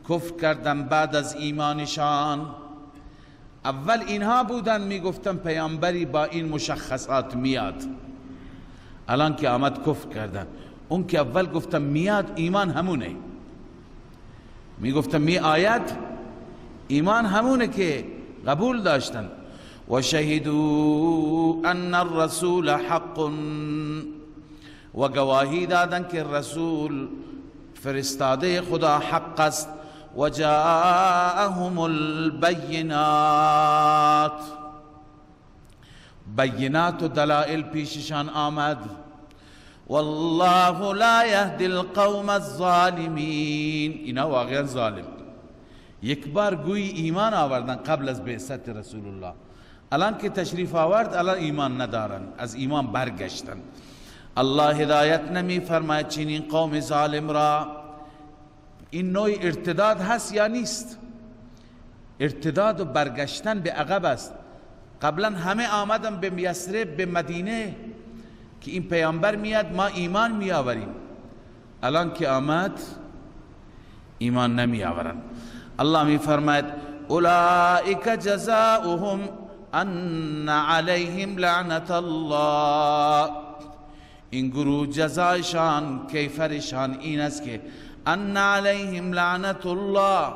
کفر کردن بعد از ایمانشان. اول اینها بودن می گفتن پیامبری با این مشخصات میاد، الان که آمد کفر کردن. اون که اول گفتن میاد ایمان همونه، می گفتن می آید ایمان همونه که قبول داشتن. و شهدوا ان الرسول حق، و گواهی دادن که رسول فرستاده خدا حق است. و جاءهم البینات، بینات و دلائل پیششان آمد. والله لا یهدی القوم الظالمین، اینا واقعا ظالم، یک بار گویی ایمان آوردن قبل از بعثت رسول الله، الان که تشریف آورد الان ایمان ندارن، از ایمان برگشتن. الله هدایت نمی فرماید چنین قوم ظالم را. این نوع ارتداد هست یا نیست؟ ارتداد و برگشتن به عقب است. قبلا همه آمدن به یثرب، به مدینه که این پیامبر میاد ما ایمان می آوریم، الان که آمد ایمان نمی آورن. الله می فرماید اولئک جزاؤهم ان علیهم لعنت الله. این گروه جزایشان، کیفرشان این است که ان علیهم لعنت الله،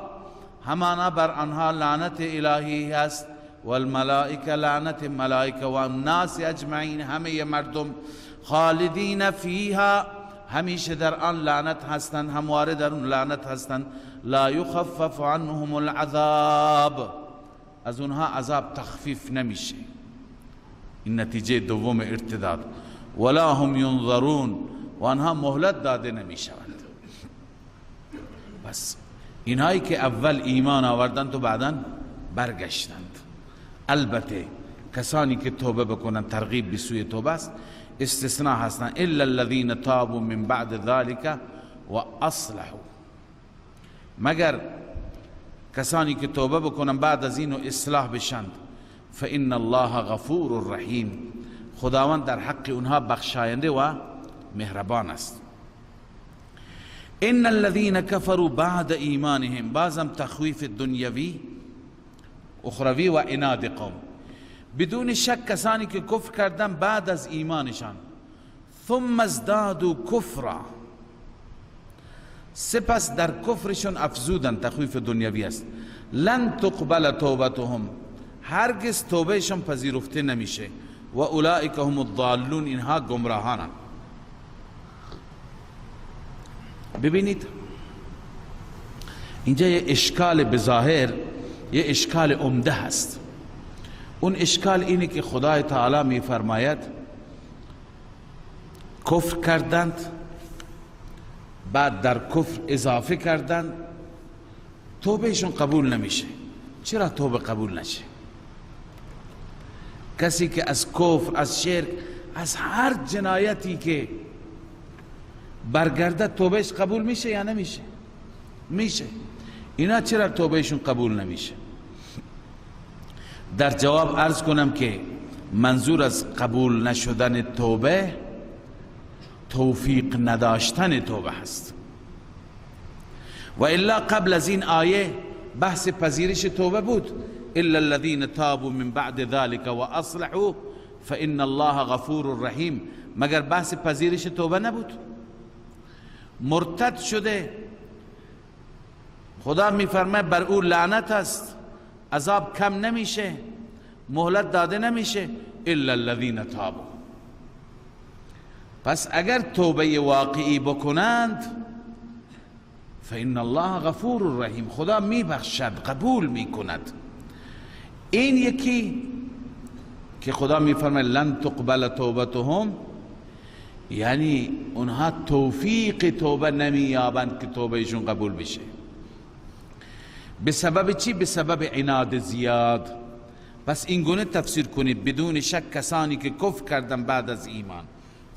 همانا بر آنها لعنت الهی هست، والملائکه لعنت ملائکه، و الناس اجمعین، همه مردم، خالدین فیها، همیشه در آن لعنت هستند، همواره در اون لعنت هستند. لا یخفف عنهم العذاب، از اونها عذاب تخفیف نمیشه. این نتیجه دوم ارتداد. ولا هم ینظرون، و آنها مهلت داده نمیشوند. بس اینهایی که اول ایمان آوردند و بعدا برگشتند. البته کسانی که توبه بکنند، ترغیب به سوی توبه است، استثناء هستند. الا الذين تابوا من بعد ذلك واصلحوا، مگر کسانی که توبه بکنند بعد از این و اصلاح بشند. فان الله غفور رحیم، خداوند در حق اونها بخشاینده و مهربان است. ان الذين كفروا بعد ایمانهم، بازم تخویف دنیوی اخروی و عناد قوم. بدون شک کسانی که کفر کردن بعد از ایمانشان، ثم ازدادوا کفرا، سپس در کفرشون افزودن، تخویف دنیوی است. لن تقبل توبتهم، هرگز توبهشون پذیرفته نمیشه. و اولئک هم الضالون، اینها گمراهانند. ببینید اینجا یه اشکال بظاهر، یه اشکال عمده هست. اون اشکال اینه که خدای تعالی می فرماید کفر کردند، بعد در کفر اضافه کردند، توبهشون قبول نمیشه. چرا توبه قبول نشه؟ کسی که از کفر، از شرک، از هر جنایتی که برگرده توبهش قبول میشه یا نمیشه؟ میشه. اینا چرا توبهشون قبول نمیشه؟ در جواب عرض کنم که منظور از قبول نشدن توبه توفیق نداشتن توبه هست. و الا قبل از این آیه بحث پذیرش توبه بود. الا الذين تابوا من بعد ذلك واصلحوا فان الله غفور رحیم. مگر بحث پذیرش توبه نبود؟ مرتد شده، خدا میفرماید بر او لعنت است، عذاب کم نمیشه، مهلت داده نمیشه. الا الذين تابوا، پس اگر توبه واقعی بکنند فإن الله غفور رحیم، خدا میبخشد، قبول میکند. این یکی که خدا میفرماید لن تقبل توبتهم، یعنی اونها توفیق توبه نمییابند که توبهشون قبول بشه. به سبب چی؟ به سبب عناد زیاد. پس این گونه تفسیر کنید، بدون شک کسانی که کفر کردن بعد از ایمان،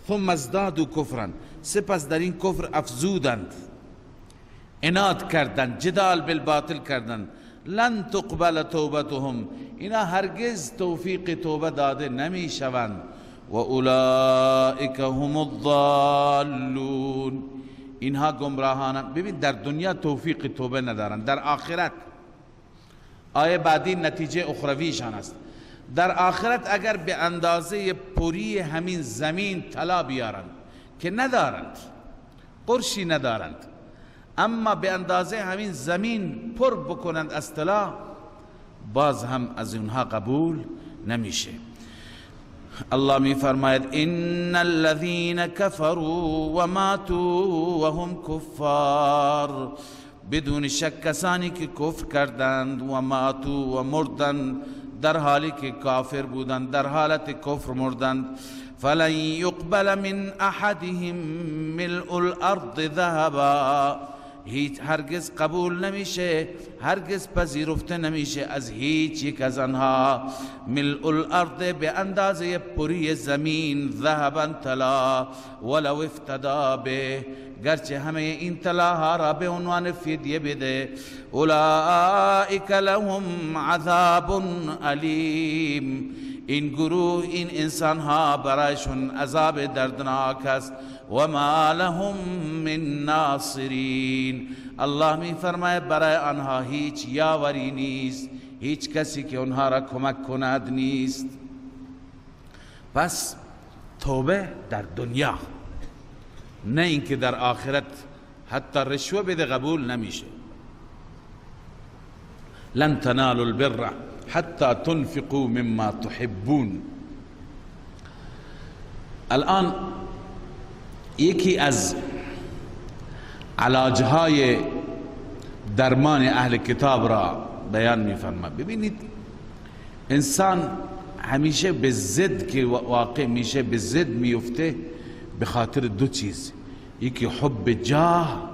ثم ازدادوا کفرا، سپس در این کفر افزودند، عناد کردند، جدال بالباطل کردند، لن تقبل توبتهم، اینا هرگز توفیق توبه داده نمی شوند. و اولئک هم الضالون، اینها گمراهانند. ببین در دنیا توفیق توبه ندارند، در آخرت، آیه بعدی نتیجه اخرویشان است، در آخرت اگر به اندازه پری همین زمین طلا بیارند که ندارند، قرشی ندارند، اما به اندازه همین زمین پر بکنند از طلا، باز هم از اونها قبول نمیشه. الله می فرماید ان الذين كفروا وماتوا وهم كفار، بدون شک کسانی که کفر کردند و ماتوا و مردند در حالی که کافر بودند، در حالت کفر مردند، فلن يقبل من احدهم ملء الارض ذهبا، هیچ هرگز قبول نمیشه، هرگز پذیرفته نمیشه از هیچ یک از آنها. ملء الارض به اندازه پری زمین، ذهبا طلا ولو افتدا به، گرچه همه این طلاها را به عنوان فدیه بده. اولئک لهم عذاب علیم، این گروه، این انسان ها برایشون عذاب دردناک است. و ما لهم من ناصرین، الله می فرماید برای آنها هیچ یاوری نیست، هیچ کسی که آنها را کمک کند نیست. پس توبه در دنیا، نه اینکه در آخرت حتی رشوه بده قبول نمیشه. لن تنالوا البر حتی تنفقوا مما تحبون. الان یکی از علاجهای درمان اهل کتاب را بیان می‌فرماید. ببینید انسان همیشه به ضد که واقع میشه به ضد میفته به خاطر دو چیز، یکی حب جاه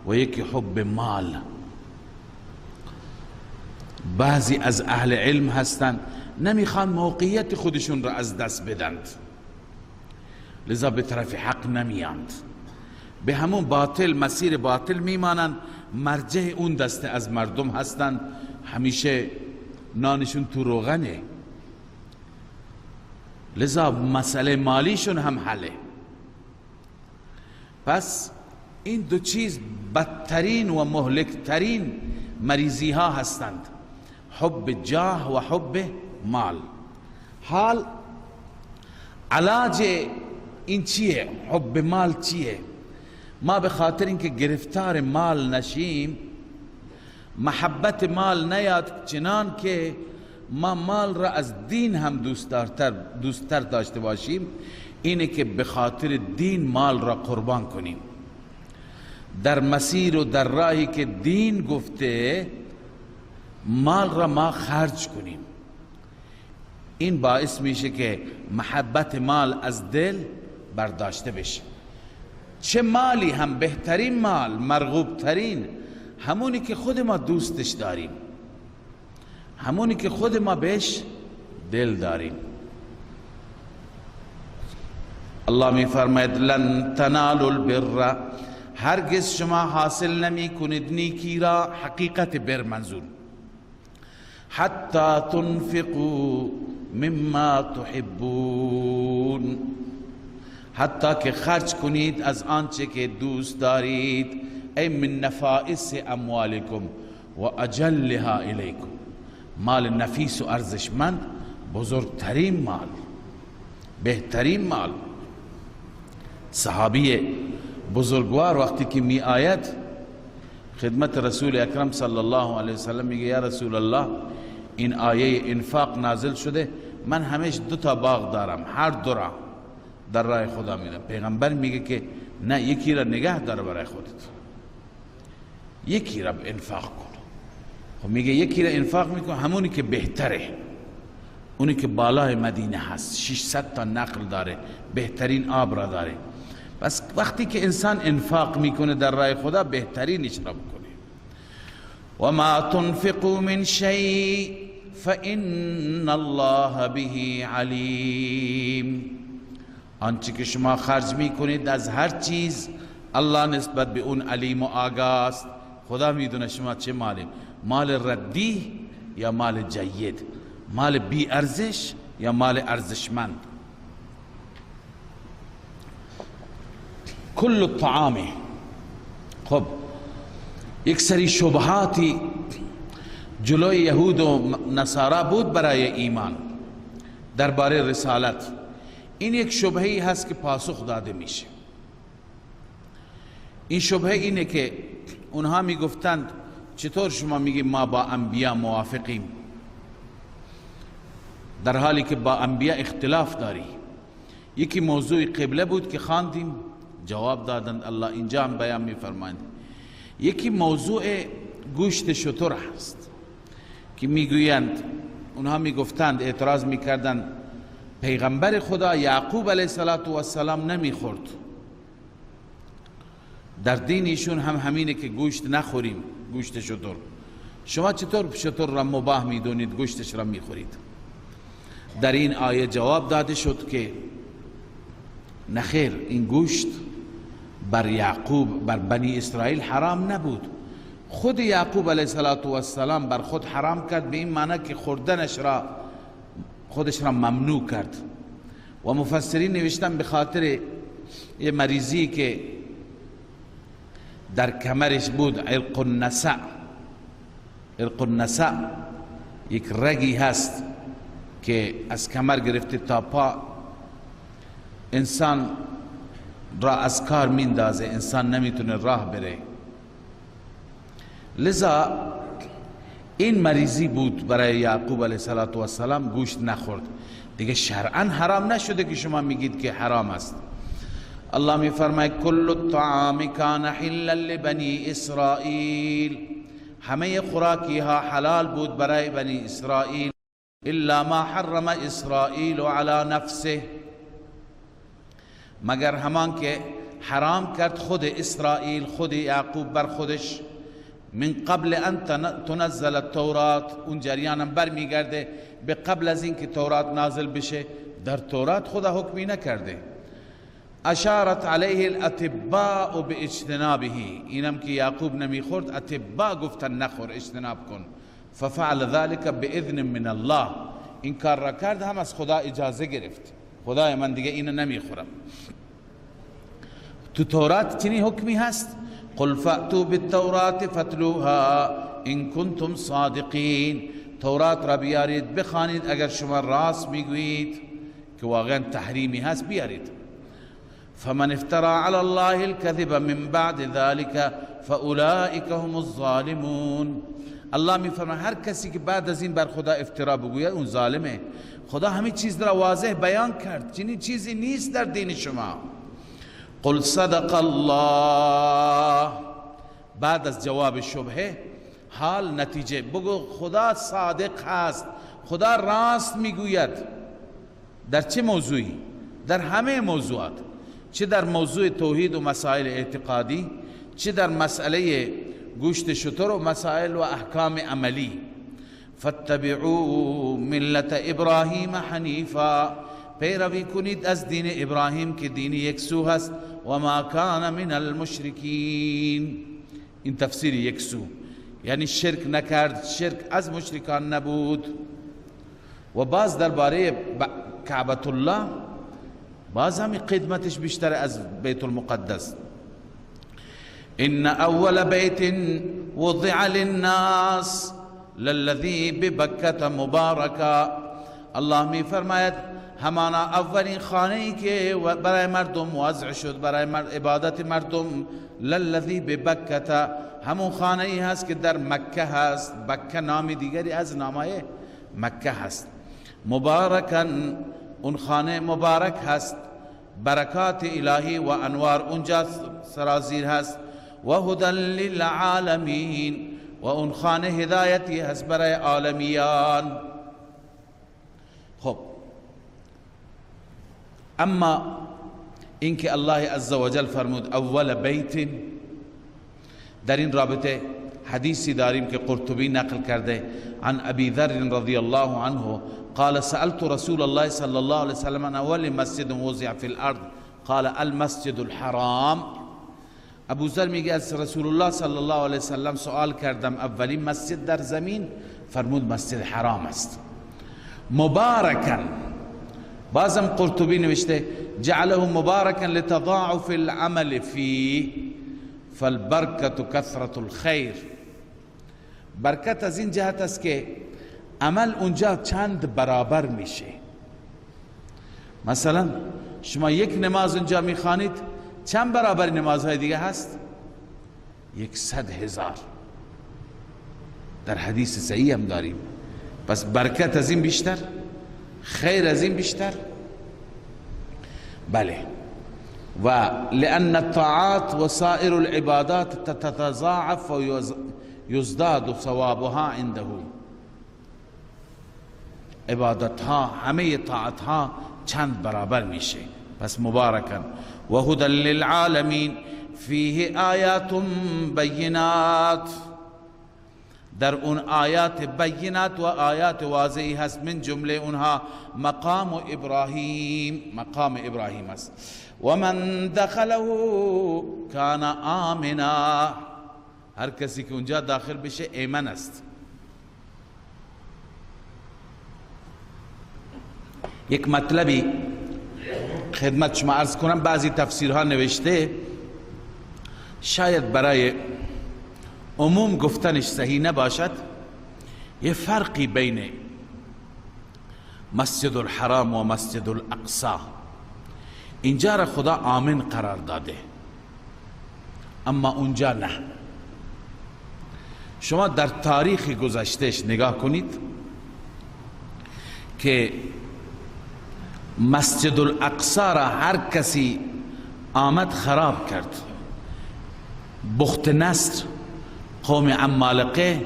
و یکی حب مال. بعضی از اهل علم هستند نمیخوان موقعیت خودشون را از دست بدند، لذا به طرف حق نمیاند، به همون باطل، مسیر باطل میمانند، مرجع اون دسته از مردم هستند، همیشه نانشون تو روغنه، لذا مسئله مالیشون هم حله. پس این دو چیز بدترین و مهلکترین مریضی ها هستند، حب جاه و حب مال. حال علاج این چیه؟ حب مال چیه؟ ما به خاطر اینکه گرفتار مال نشیم، محبت مال نیاد، چنان که ما مال را از دین هم دوستتر داشته باشیم، اینه که به خاطر دین مال را قربان کنیم، در مسیر و در راهی که دین گفته مال را ما خرج کنیم. این باعث میشه که محبت مال از دل برداشته بشه. چه مالی هم، بهترین مال، مرغوب ترین، همونی که خود ما دوستش داریم، همونی که خود ما بهش دل داریم. الله می فرماید لن تنالوا البر، هرگز شما حاصل نمی کنید نیکی را، حقیقت بر منظور، حتی تنفقوا مما تحبون، حتی که خرج کنید از آنچه که دوست دارید، ای من نفائس اموالکم و اجلها الیکم، مال نفیس و ارزشمند، بزرگترین مال، بهترین مال. صحابی بزرگوار وقتی که می آید خدمت رسول اکرم صلی الله علیه وسلم میگه یا رسول الله این آیه انفاق نازل شده، من همیشه 2 باغ دارم، هر دو را در راه خدا میدم. پیغمبر میگه که نه، یکی را نگه دار برای خودت، یکی را انفاق کن. خب میگه یکی را انفاق میکن، همونی که بهتره، اونی که بالای مدینه هست، 600 تا نقل داره، بهترین آب را داره. بس وقتی که انسان انفاق میکنه در راه خدا، بهترینش را بکنه. و ما تنفقوا من شیء فإن الله به علیم، آنچه که شما خرج میکنید از هر چیز، الله نسبت به اون علیم و آگاه است. خدا میدونه شما چه مالی، مال ردی یا مال جید، مال بی ارزش یا مال ارزشمند. کل الطعام. خب یک سری شبهاتی جلوی یهود و نصارا بود برای ایمان درباره رسالت. این یک شبهه‌ای هست که پاسخ داده میشه. این شبهه اینه که اونها میگفتند چطور شما میگی ما با انبیا موافقیم در حالی که با انبیا اختلاف داری؟ یکی موضوع قبله بود که خواندیم، جواب دادند، الله اینجا هم بیان میفرمایند. یکی موضوع گوشت شتر هست که میگویند، اونها میگفتند، اعتراض میکردند پیغمبر خدا یعقوب علیه السلام نمیخورد، در دین ایشون هم همینه که گوشت نخوریم، گوشت شتر. شما چطور شتر را مباح میدونید گوشتش را میخورید؟ در این آیه جواب داده شد که نخیر، این گوشت بر یعقوب، بر بنی اسرائیل حرام نبود. خود یعقوب علیه السلام بر خود حرام کرد، به این معنی که خوردنش را خودش را ممنوع کرد. و مفسرین نوشتن به خاطر یه مریضی که در کمرش بود، عرق النسع. عرق النسع یک رگی هست که از کمر گرفته تا پا انسان را از کار میندازه، انسان نمیتونه راه بره. لذا این مریضی بود برای یعقوب علیه السلام، گوشت نخورد. دیگه شرعا حرام نشده که شما میگید که حرام است. الله میفرماید کل الطعام کان حلا لبنی اسرائیل، همه خوراکی ها حلال بود برای بنی اسرائیل، الا ما حرم اسرائیل علی نفسه، مگر همان که حرام کرد خود اسرائیل، خود یعقوب بر خودش. من قبل ان تنزل التورات، اون جریانم برمیگرده به قبل از این که تورات نازل بشه. در تورات خدا حکمی نکرده. اشارت علیه الاطباء باجتنابه، اینم که یعقوب نمیخورد، اطباء گفتن نخور، اجتناب کن. ففعل ذلك باذن من الله، این کار را کرد هم از خدا اجازه گرفت. خدای من دیگه اینو نمیخورم. تو تورات چنین حکمی هست؟ قل فأتوا بالتورات فاتلوها ان کنتم صادقین، تورات را بیارید بخوانید اگر شما راست میگویید که واقعا تحریمی هست، بیارید. فمن افترى على الله الكذب من بعد ذلك فاولئك هم الظالمون. الله میفرماید هر کسی که بعد از این بر خدا افترا بگوید اون ظالمه. خدا همین چیز را واضح بیان کرد، چنین چیزی نیست در دین شما. قل صدق الله، بعد از جواب شبهه حال نتیجه بگو خدا صادق هست، خدا راست میگوید. در چه موضوعی؟ در همه موضوعات، چه در موضوع توحید و مسائل اعتقادی، چه در مسئله گوشت شتر و مسائل و احکام عملی. فاتبعوا ملت ابراهیم حنیفا، پیروی کنید از دین ابراهیم که دین یکسو هست. و ما کان من المشرکین، این تفسیر یکسو یعنی شرک نکرد، شرک از مشرکان نبود. و باز درباره کعبة الله باز همین قدمتش بیشتر از بیت المقدس. ان اول بیت وضع للناس للذی ببکة مبارکا، الله می فرماید همانا اولین خانه ای که برای مردم وضع شد، برای عبادت مردم، للذی ببکة، همون خانه ای هست که در مکه هست. بکه نام دیگری از نامای مکه هست. مبارکن، اون خانه مبارک هست، برکات الهی و انوار اونجا سرازیر هست. و هدی للعالمین، و اون خانه هدایتی هست برای عالمیان. خب اما اینکه الله عزوجل فرمود اول بیت، در این رابطه حدیثی داریم که قرطبی نقل کرده عن ابی ذر رضی الله عنه قال سألت رسول الله صلی الله علیه وسلم عن اول مسجد وضع في الارض قال المسجد الحرام. ابو ذر میگه از رسول الله صلی الله علیه وسلم سوال کردم اولین مسجد در زمین، فرمود مسجد حرام است. مبارکا، بازم قرطبی نوشته جعله مبارکا لتضاعف العمل فيه فالبرکة کثرة الخیر. برکت از این جهت است که عمل اونجا چند برابر میشه. مثلا شما یک نماز اونجا میخوانید، چند برابر نمازهای دیگه هست؟ 100,000. در حدیث صحیح هم داریم. پس برکت از این بیشتر، خیر از این بیشتر. بله. و لأن الطاعات و سائر العبادات تتضاعف و یزداد ثوابها عنده. عبادت ها، همه طاعت ها چند برابر میشه. پس مبارکن. و هدی للعالمین فیه آیات بینات، در اون آیات بینات و آیات واضحی هست. من جمله اونها مقام ابراهیم است. و من دخله کان آمنا، هر کسی که اونجا داخل بشه ایمن است. یک مطلبی خدمت شما عرض کنم، بعضی تفسیرها نوشته شاید برای عموم گفتنش صحیح نباشد، یه فرقی بین مسجد الحرام و مسجد الاقصی، اینجا را خدا آمن قرار داده اما اونجا نه. شما در تاریخ گذشتهش نگاه کنید که مسجد الاقصی را هر کسی آمد خراب کرد. بخت نصر، قوم عمالقه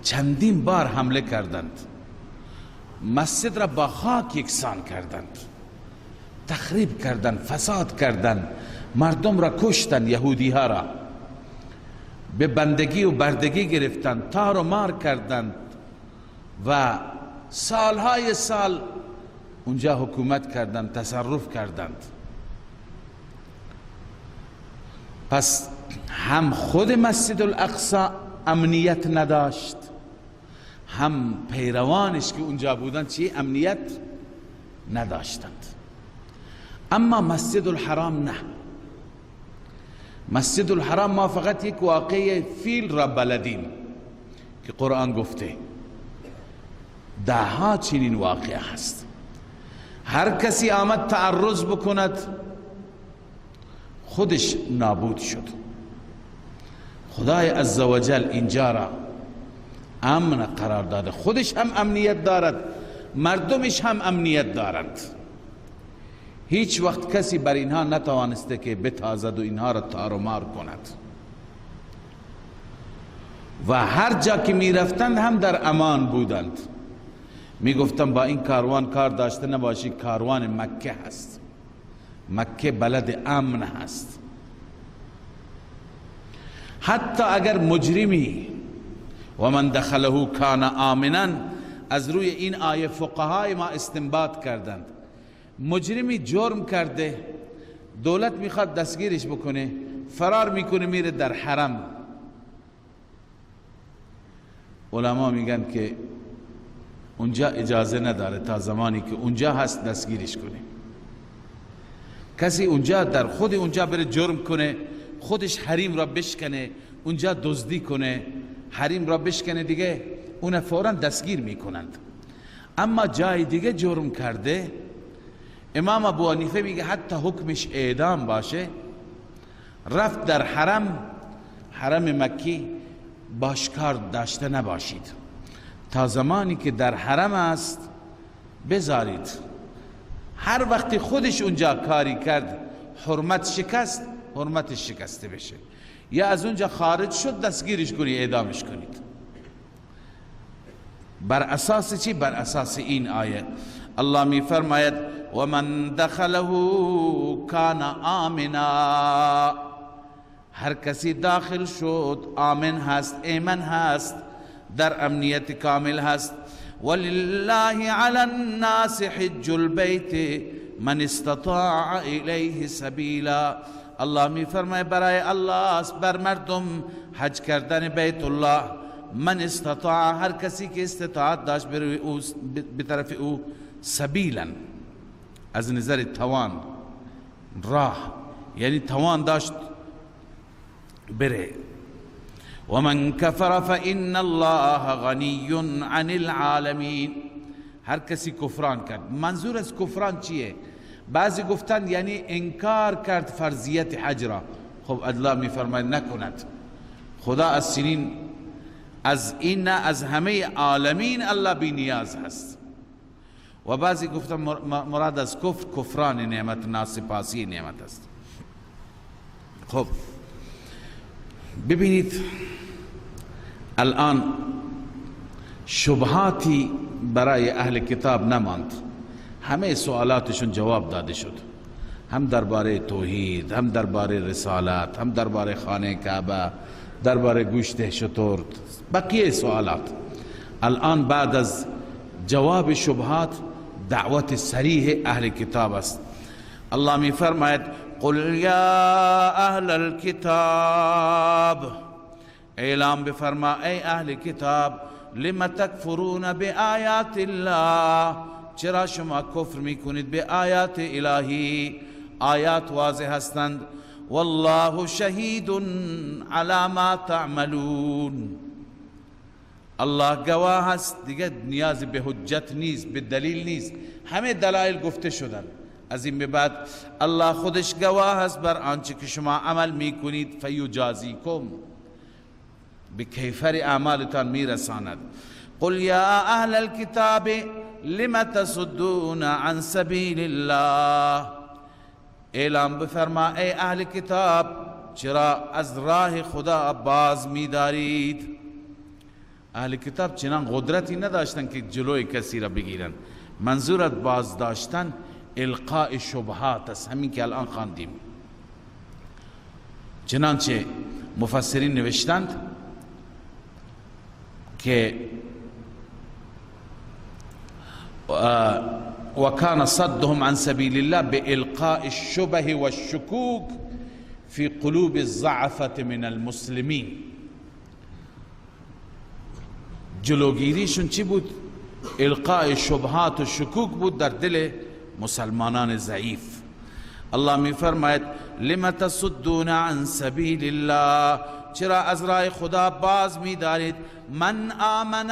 چندین بار حمله کردند، مسجد را با خاک یکسان کردند، تخریب کردند، فساد کردند، مردم را کشتند، یهودی ها را به بندگی و بردگی گرفتند، تار و مار کردند و سالهای سال اونجا حکومت کردند، تصرف کردند. پس هم خود مسجد الاقصی امنیت نداشت، هم پیروانش که اونجا بودند امنیت نداشتند. اما مسجد الحرام نه. مسجد الحرام ما فقط یک واقعه فیل را بلدیم که قرآن گفته، ده ها چنین واقعه هست. هر کسی آمد تعرض بکند خودش نابود شد. خدای عزوجل اینجا را امن قرار داده، خودش هم امنیت دارد، مردمش هم امنیت دارند. هیچ وقت کسی بر اینها نتوانسته که بتازد و اینها را تار و مار کند و هر جا که می رفتند هم در امان بودند. می گفتم با این کاروان کار داشته نباشی، کاروان مکه هست، مکه بلد امن هست. حتی اگر مجرمی و من دخله کان آمنا، از روی این آیه فقهای ما استنباط کردند مجرمی جرم کرده، دولت میخواد دستگیرش بکنه، فرار میکنه میره در حرم، علما میگن که اونجا اجازه نداره تا زمانی که اونجا هست دستگیرش کنه. کسی اونجا در خود اونجا بره جرم کنه، خودش حریم را بشکنه، اونجا دزدی کنه، حریم را بشکنه، دیگه اون فوراً دستگیر میکنند. اما جای دیگه جرم کرده، امام ابو حنیفه میگه حتی حکمش اعدام باشه، رفت در حرم مکی، باشکار داشته نباشید، تا زمانی که در حرم است بذارید. هر وقتی خودش اونجا کاری کرد حرمت شکست، حرمتش شکسته بشه، یا از اونجا خارج شد دستگیرش کنید، اعدامش کنید. بر اساس چی؟ بر اساس این آیه. الله می فرماید و من دخله کان آمنا، هر کسی داخل شد آمن هست، ایمن هست، در امنیت کامل هست. ولله علی الناس حج البیت من استطاع الیه سبیلا، الله می فرماید برای الله است بر مردم حج کردن بیت الله، من استطاع، هر کسی که استطاعت داشت به طرف او، سبیلا از نظر توان، راه یعنی توان داشت بره. و من کفر فإن الله غنی عن العالمین، هر کسی کفران کرد. منظور از کفران چیه؟ بعضی گفتند یعنی انکار کرد فرضیت حج را. خب الله می فرماید نکند، خدا از سنین از این از همه عالمین الله بی نیاز هست. و بعضی گفتن مراد از کفر کفران نعمت، ناسپاسی نعمت است. خب ببینید الان شبهاتی برای اهل کتاب نماند، همه سوالاتشون جواب داده شد. هم درباره توحید، هم درباره رسالت، هم درباره خانه کعبه، درباره گوشت شتر، بقیه سوالات. الان بعد از جواب شبهات دعوت صریح اهل کتاب است. الله می فرماید قل یا اهل الكتاب، اعلام بفرما ای اهل کتاب، لم تکفرون بآیات الله، چرا شما کفر میکنید به آیات الهی؟ آیات واضح هستند. والله شهید علی ما تعملون، الله گواه است، دیگه نیاز به حجت نیست، به دلیل نیست، همه دلایل گفته شدن. از این به بعد الله خودش گواه است بر آنچه که شما عمل میکنید. فیجازیکم، به کیفر اعمالتان میرساند. قل یا اهل الكتاب لم تصدون عن سبیل الله، اعلام بفرما ای اهل کتاب، چرا از راه خدا باز می‌دارید؟ اهل کتاب چنان قدرتی نداشتن که جلوی کسی را بگیرن. منظورت باز داشتن القاء شبهات است، همین که الان خواندیم. چنانچه مفسرین نوشتند که وكان صدهم عن سبيل الله بإلقاء الشبه والشكوك في قلوب الضعفة من المسلمين. جلوگیریشون چی بود؟ القاء شبهات و شکوک بود در دل مسلمانان ضعیف. الله می فرماید لم تصدون عن سبیل الله، چرا از راه خدا باز می دارید؟ من آمن،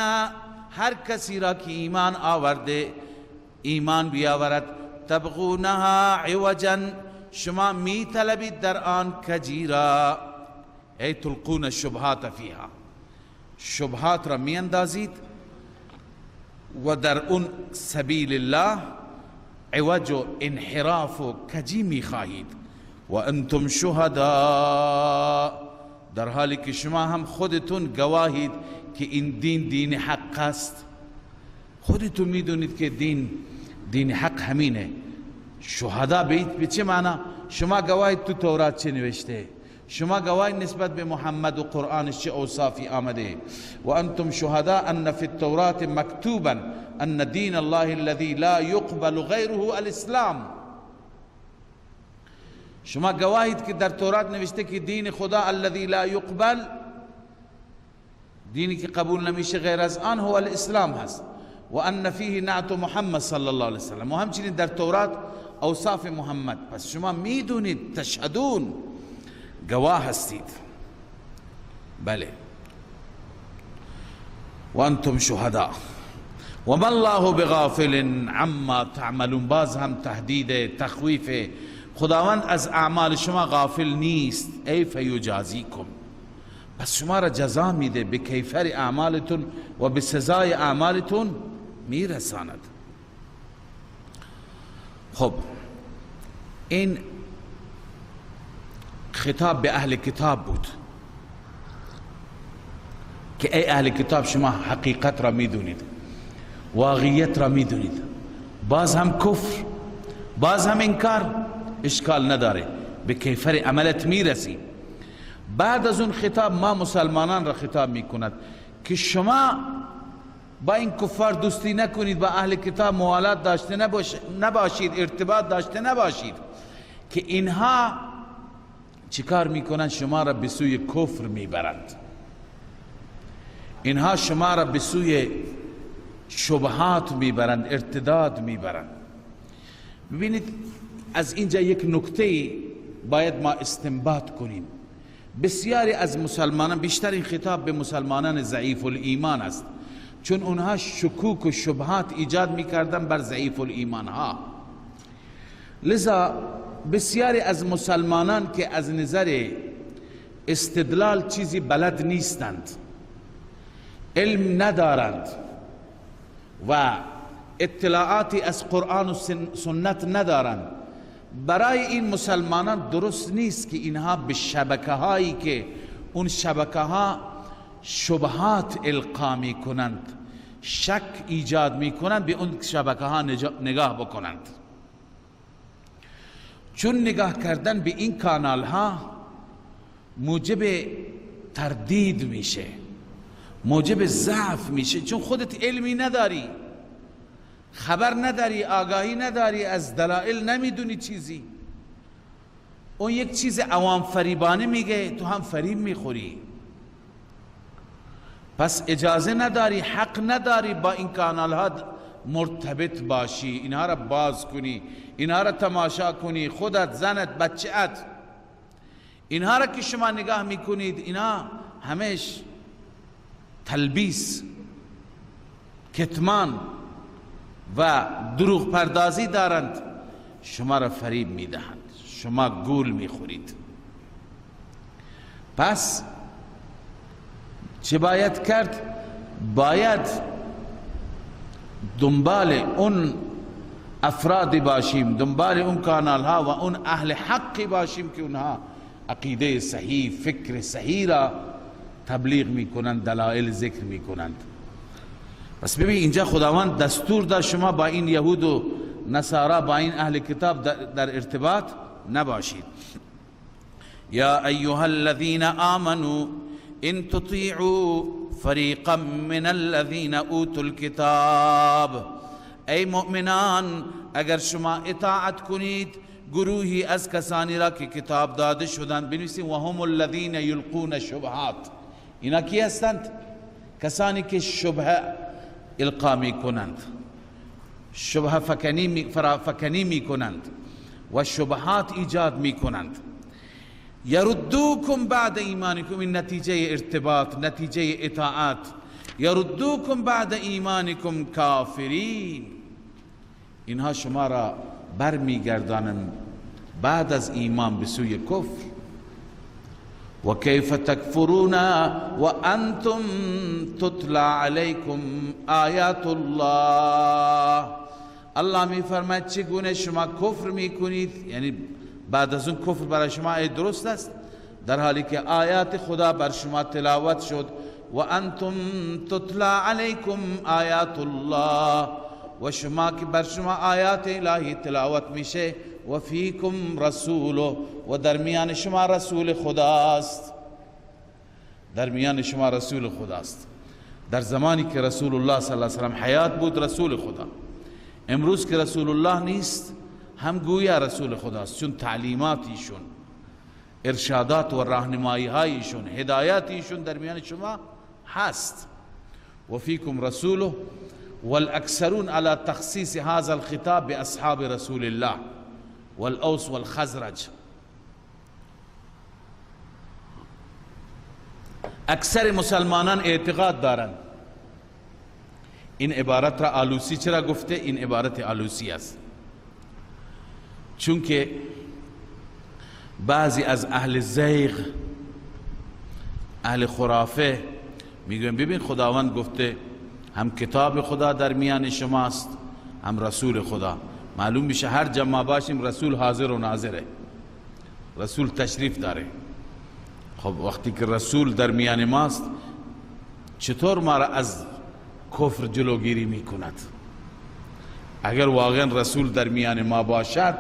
هر کسی را که ایمان آورده، ایمان بیاورد، تبغونها عوجا، شما می طلبید در آن کجیرا، ای تلقون الشبهات فیها، شبهات را می اندازید و در اون سبیل الله عوج و انحراف و کجی می خواهید. و انتم شهدا، در حالی که شما هم خودتون گواهید که این دین دین حق است. خودتون میدونید که دین حق همینه. شهدا به چه معنی؟ شما گواهید تو تورات چه نوشته، شما گواهید نسبت به محمد و قرآنش چه اوصافی آمده. و انتم شهدا ان فی التورات مکتوبا ان دین الله الذي لا يقبل غیره الاسلام، شما گواهید که در تورات نوشته که دین خدا الذي لا يقبل، دینی که قبول نمیشه غیر از آن، هو الاسلام هست. و ان فیه نعت محمد صلی الله علیه وسلم، و همچنین در تورات اوصاف محمد. پس شما میدونید، تشهدون، گواه هستید. بله. و انتم شهدا و ما الله بغافل عما تعملون، باز هم تهدید، تخویف. خداوند از اعمال شما غافل نیست. ای فیجازیکم، پس شما را جزا میده، به کیفر اعمالتون و به سزای اعمالتون میرساند. خب این خطاب به اهل کتاب بود که ای اهل کتاب، شما حقیقت را میدونید، واقعیت را میدونید، باز هم کفر، باز هم انکار، اشکال نداره، به کیفر عملت میرسی. بعد از اون خطاب ما مسلمانان را خطاب میکند که شما با این کفار دوستی نکنید، با اهل کتاب موالات داشته نباشید، ارتباط داشته نباشید، که اینها چیکار میکنند؟ شما را به سوی کفر میبرند، اینها شما را به سوی شبهات میبرند، ارتداد میبرند. ببینید از اینجا یک نکته باید ما استنباط کنیم. بسیاری از مسلمانان، بیشتر این خطاب به مسلمانان ضعیف الایمان است، چون اونها شکوک و شبهات ایجاد میکردن بر ضعیف الایمان ها. لذا بسیاری از مسلمانان که از نظر استدلال چیزی بلد نیستند، علم ندارند و اطلاعاتی از قرآن و سنت ندارند، برای این مسلمانان درست نیست که اینها به شبکه هایی که اون شبکه ها شبهات القا می کنند، شک ایجاد می کنند، به اون شبکه ها نگاه بکنند. چون نگاه کردن به این کانال ها موجب تردید میشه، موجب ضعف میشه، چون خودت علمی نداری، خبر نداری، آگاهی نداری، از دلائل نمیدونی چیزی. اون یک چیز عوام فریبانه میگه، تو هم فریب میخوری. پس اجازه نداری، حق نداری با این کانال ها مرتبط باشی، اینها را باز کنی، اینها را تماشا کنی، خودت، زنت، بچه‌ات. اینها را که شما نگاه میکنید اینا همش تلبیس، کتمان و دروغ پردازی دارند، شما را فریب میدهند، شما گول میخورید. پس چه باید کرد؟ باید دنبال اون افرادی باشیم، دنبال اون کانال ها و اون اهل حقی باشیم که اونها عقیده صحیح، فکر صحیح را تبلیغ میکنند، دلائل ذکر میکنند. پس ببین اینجا خداوند دستور داد شما با این یهود و نصارا، با این اهل کتاب در ارتباط نباشید. یا ایها الذین آمنوا ان تطیعوا فریقا من الذین اوتوا الكتاب، ای مؤمنان اگر شما اطاعت کنید گروهی از کسانی را که کتاب داده شدند. بنویسیم و هم الذین یلقون الشبهات. اینا کی هستند؟ کسانی که شبه القا می کنند، شبه فکنی می کنند و شبهات ایجاد می کنند. یردوکم بعد ایمانکم، این نتیجه ارتباط، نتیجه اطاعت. یردوکم بعد ایمانکم کافرین، اینها شما را برمیگردانند بعد از ایمان به سوی کفر. و کیف تکفرون و انتم تتلی علیکم آیات الله. الله می فرماید چگونه شما کفر میکنید، یعنی بعد از اون کفر برای شما درست است، در حالی که آیات خدا بر شما تلاوت شد. و انتم تتلی علیکم آیات الله، و شما که بر شما آیات الهی تلاوت میشه. و فیکم رسوله، و در میان شما رسول خداست، در میان شما رسول خداست. در زمانی که رسول الله صلی الله علیه و سلم حیات بود رسول خدا، امروز که رسول الله نیست هم گویا رسول خداست، چون تعلیماتیشون، ارشادات و راهنمایی هایشون، هدایاتیشون در میان شما هست. و فیکم رسوله والاکثرون على تخصیص هذا الخطاب باصحاب رسول الله والاوس والخزرج. اکثر مسلمانان اعتقاد دارند این عبارت را آلوسی چرا گفته؟ این عبارت آلوسی است چون که بعضی از اهل زیغ، اهل خرافه میگن ببین خداوند گفته هم کتاب خدا در میان شماست هم رسول خدا. معلوم میشه هر جمع باشیم رسول حاضر و ناظره، رسول تشریف داره. خب وقتی که رسول در میان ماست چطور ما را از کفر جلوگیری میکند؟ اگر واقعا رسول در میان ما باشد،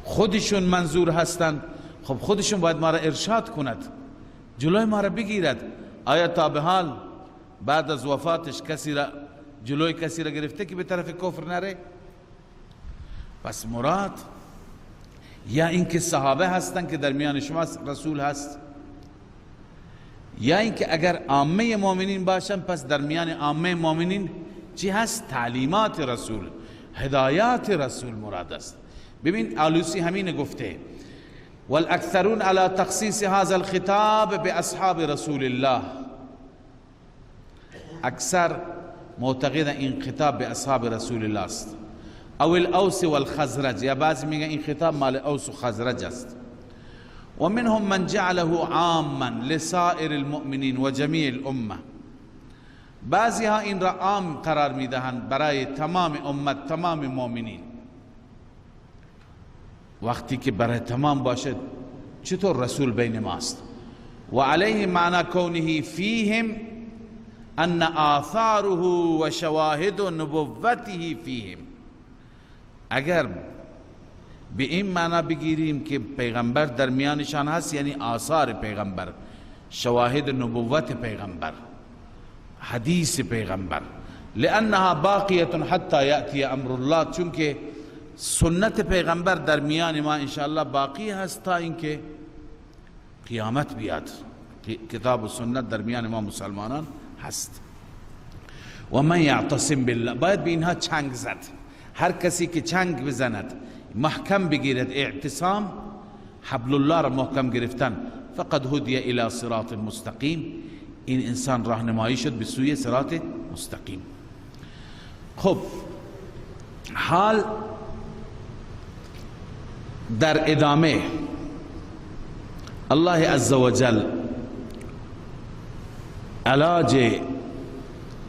خودشون منظور هستند، خب خودشون باید ما را ارشاد کند، جلوی ما را بگیرد. آیا تا به حال بعد از وفاتش کسی را جلوی کسی را گرفته که به طرف کفر نره؟ پس مراد یا اینکه صحابه هستند که در میان شما رسول هست، یا اینکه اگر عامه مؤمنین باشن پس در میان عامه مؤمنین چی هست؟ تعلیمات رسول، هدایات رسول مراد است. ببین آلوسی همین گفته والاکثرون على تخصیص هذا الخطاب باصحاب رسول الله. اکثر معتقد این خطاب به اصحاب رسول الله است. او الاوس والخزرج، یا بعضی میگن این خطاب مال اوس و خزرج است. و منهم من جعله عاما لسائر المؤمنین و جمیع الامه. بعضی ها این را عام قرار میدهند برای تمام امت، تمام مؤمنین. وقتی که برای تمام باشد چطور رسول بین ماست؟ و علیه معنی کونه فیهم ان آثاره و شواهد نبوته فیهم. اگر به این معنا بگیریم که پیغمبر در میانشان هست، یعنی آثار پیغمبر، شواهد نبوت پیغمبر، حدیث پیغمبر. لانها باقیه حتی یأتی امر الله، چون که سنت پیغمبر در میان ما انشاءالله باقی هست تا اینکه قیامت بیاد. کتاب و سنت در میان ما مسلمانان هست. و من یعتصم بالله، باید به اینها چنگ زد. هر کسی که چنگ بزند، محکم بگیرد اعتصام، حبل الله را محکم گرفتن، فقد هدی الی صراط مستقیم، این انسان راهنمایی شد به سوی صراط مستقیم. خب حال در ادامه الله عزوجل علاج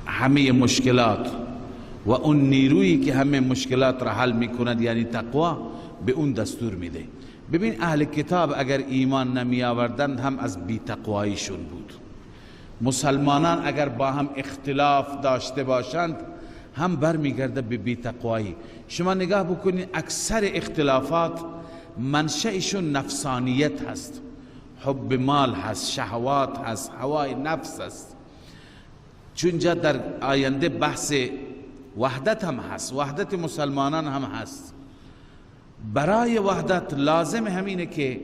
همه مشکلات و اون نیرویی که همه مشکلات را حل میکند، یعنی تقوا، به اون دستور میده. ببین اهل کتاب اگر ایمان نمی آوردند هم از بی تقواییشون بود. مسلمانان اگر با هم اختلاف داشته باشند هم برمیگرده به بی تقوایی. شما نگاه بکنید اکثر اختلافات منشأشون نفسانیت هست، حب مال هست، شهوات هست، هوای نفس هست. چون جا در آینده بحث وحدت هم هست، وحدت مسلمانان هم هست. برای وحدت لازم همینه که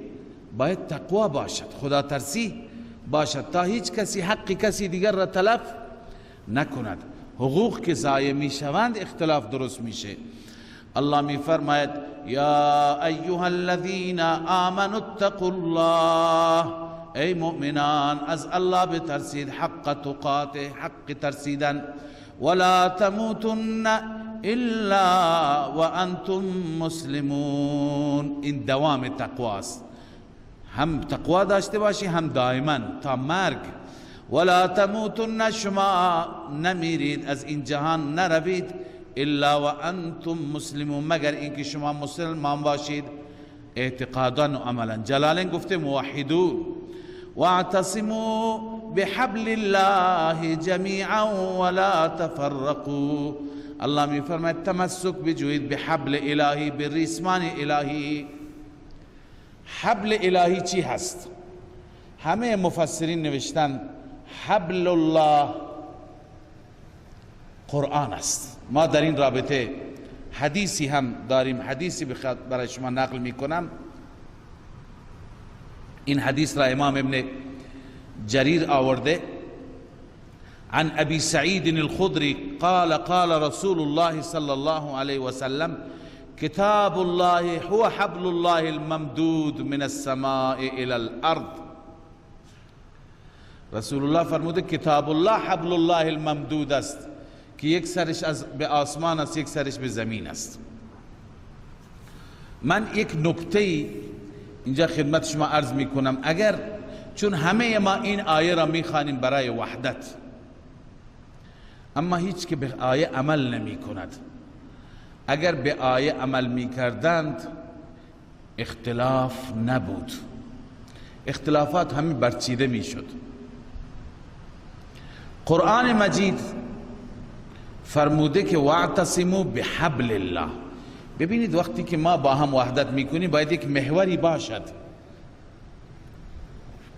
باید تقوا باشد، خدا ترسی باشد، تا هیچ کسی حق کسی دیگر را تلف نکند. حقوق که ضایع می شوند اختلاف درست میشه. الله می فرماید یا ایها الذین آمنوا اتقوا الله، ای مؤمنان از الله بترسید، حق تقاته، حق ترسیدن، ولا تموتن الا وانتم مسلمون. این دوام تقواست، هم تقوا داشته باشی هم دائما تا مرگ. ولا تموتن، شما نمیرید، از این جهان نروید، الا وانتم مسلمون، مگر اینکه شما مسلمان باشید اعتقادا و عملا. جلالین گفته موحدون. واعتصموا بحبل الله جمیعا ولا تفرقوا، الله می فرماید تمسک بجوید بحبل الهی، به ریسمان الهی. حبل الهی چی هست؟ همه مفسرین نوشتن حبل الله قرآن است. ما در این رابطه حدیثی هم داریم، حدیثی برای شما نقل می کنم. این حدیث را امام ابن جریر آورده. عن ابی سعید الخدری قال قال رسول الله صلی الله علیه وسلم کتاب الله هو حبل الله الممدود من السماء الى الارض. رسول الله فرموده کتاب الله حبل الله الممدود است که یک سرش به آسمان است، یک سرش به زمین است. من یک نکته اینجا خدمت شما عرض می کنم. اگر چون همه ما این آیه را می خوانیم برای وحدت، اما هیچ که به آیه عمل نمی کند. اگر به آیه عمل می کردند اختلاف نبود، اختلافات همه برچیده می شد. قرآن مجید فرموده که واعتصموا بحبل الله. ببینید وقتی که ما با هم وحدت میکنیم باید یک محوری باشد،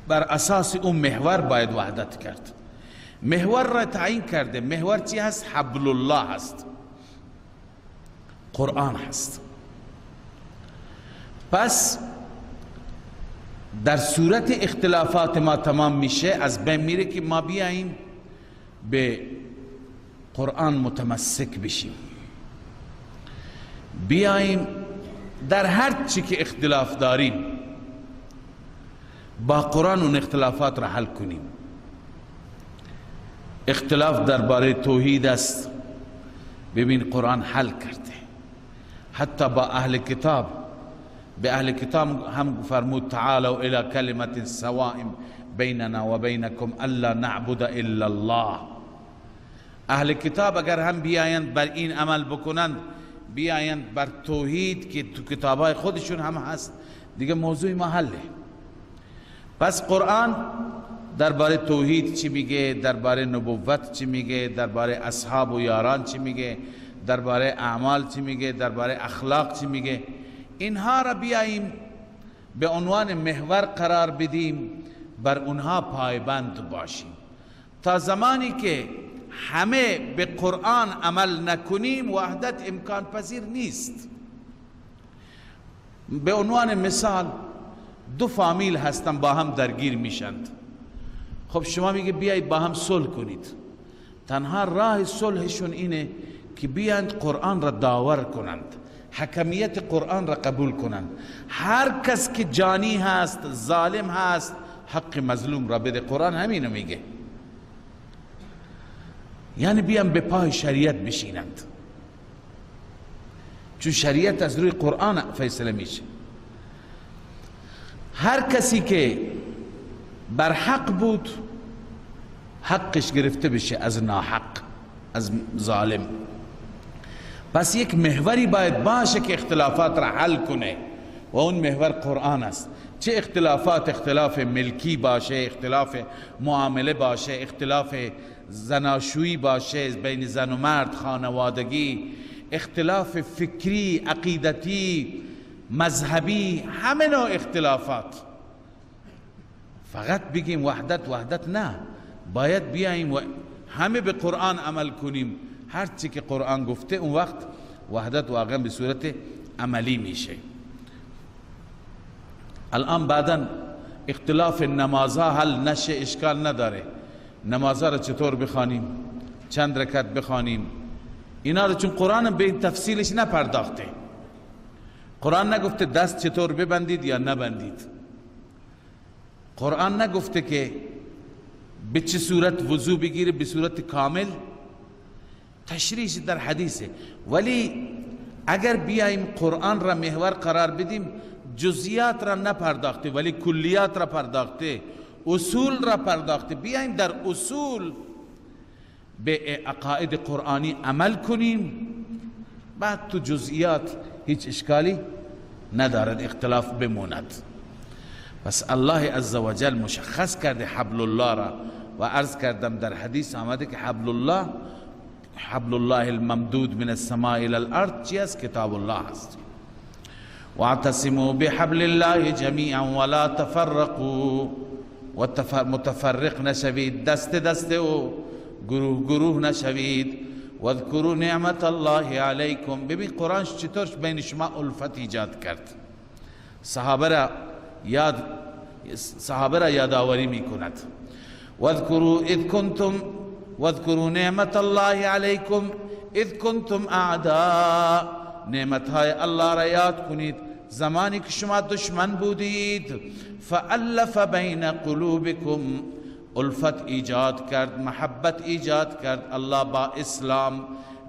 بر اساس اون محور باید وحدت کرد. محور را تعیین کرده. محور چی هست؟ حبل الله هست، قرآن هست. پس در صورت اختلافات ما تمام میشه، از بین میره که ما بیاییم به قرآن متمسک بشیم، بیاییم در هر چی که اختلاف داریم با قرآن اون اختلافات را حل کنیم. اختلاف درباره توحید است، ببین قرآن حل کرده. حتی با اهل کتاب، به اهل کتاب هم فرمود تعالوا الى کلمة سواء بیننا و بینکم الا نعبد الا الله. اهل کتاب اگر هم بیایند بر این عمل بکنند، بیایند بر توحید که تو کتابای خودشون هم هست، دیگه موضوع ما حله. پس قرآن درباره توحید چی میگه، درباره نبوت چی میگه، درباره اصحاب و یاران چی میگه، درباره اعمال چی میگه، درباره اخلاق چی میگه، اینها را بیاییم به عنوان محور قرار بدیم، بر اونها پایبند باشیم. تا زمانی که همه به قرآن عمل نکنیم وحدت امکان پذیر نیست. به عنوان مثال دو فامیل هستن با هم درگیر میشند. خب شما میگه بیایید با هم صلح کنید. تنها راه صلحشون اینه که بیاند قرآن را داور کنند، حکمیت قرآن را قبول کنند. هر کس که جانی هست، ظالم هست، حق مظلوم را بده. قرآن همینو میگه، یعنی بیان به پای شریعت بشینند، چون شریعت از روی قرآن فیصله میشه. هر کسی که بر حق بود حقش گرفته بشه از ناحق، از ظالم. پس یک محوری باید باشه که اختلافات را حل کنه و اون محور قرآن است. چه اختلافات، اختلاف ملکی باشه، اختلاف معامله باشه، اختلاف زناشویی باشه بین زن و مرد، خانوادگی، اختلاف فکری، عقیدتی، مذهبی، همه نوع اختلافات. فقط بگیم وحدت نه، باید بیاییم و همه به قرآن عمل کنیم. هر چی که قرآن گفته اون وقت وحدت واقعا به صورت عملی میشه. الان بعدا اختلاف نمازها حل نشه، اشکال نداره. نمازها را چطور بخوانیم، چند رکعت بخوانیم، اینا رو چون قرآن به این تفصیلش نپرداخته. قرآن نگفته دست چطور ببندید یا نبندید. قرآن نگفته که به چه صورت وضو بگیره، به صورت کامل. تشریحش در حدیثه. ولی اگر بیاییم قرآن را محور قرار بدیم، جزئیات را نپرداخته ولی کلیات را پرداخته، اصول را پرداخته. بیاییم در اصول به عقاید قرآنی عمل کنیم، بعد تو جزئیات هیچ اشکالی ندارد، اختلاف بموند. پس الله عزوجل مشخص کرده حبل الله را و عرض کردم در حدیث آمده که حبل الله الممدود من السماء الى الارض چی است؟ کتاب الله است. واعتصموا بحبل الله جميعا ولا تفرقوا، و متفرق نشوید، دست و گروه نشوید. واذکروا نعمت الله علیکم. ببین قرآن چطور بین شما الفت ایجاد کرد. صحابه را یادآوری میکند. واذکروا نعمت الله علیکم اذ کنتم اعداء. نعمتهای الله را یاد کنید زمانی که شما دشمن بودید. فالف بین قلوبکم. الفت ایجاد کرد، محبت ایجاد کرد الله با اسلام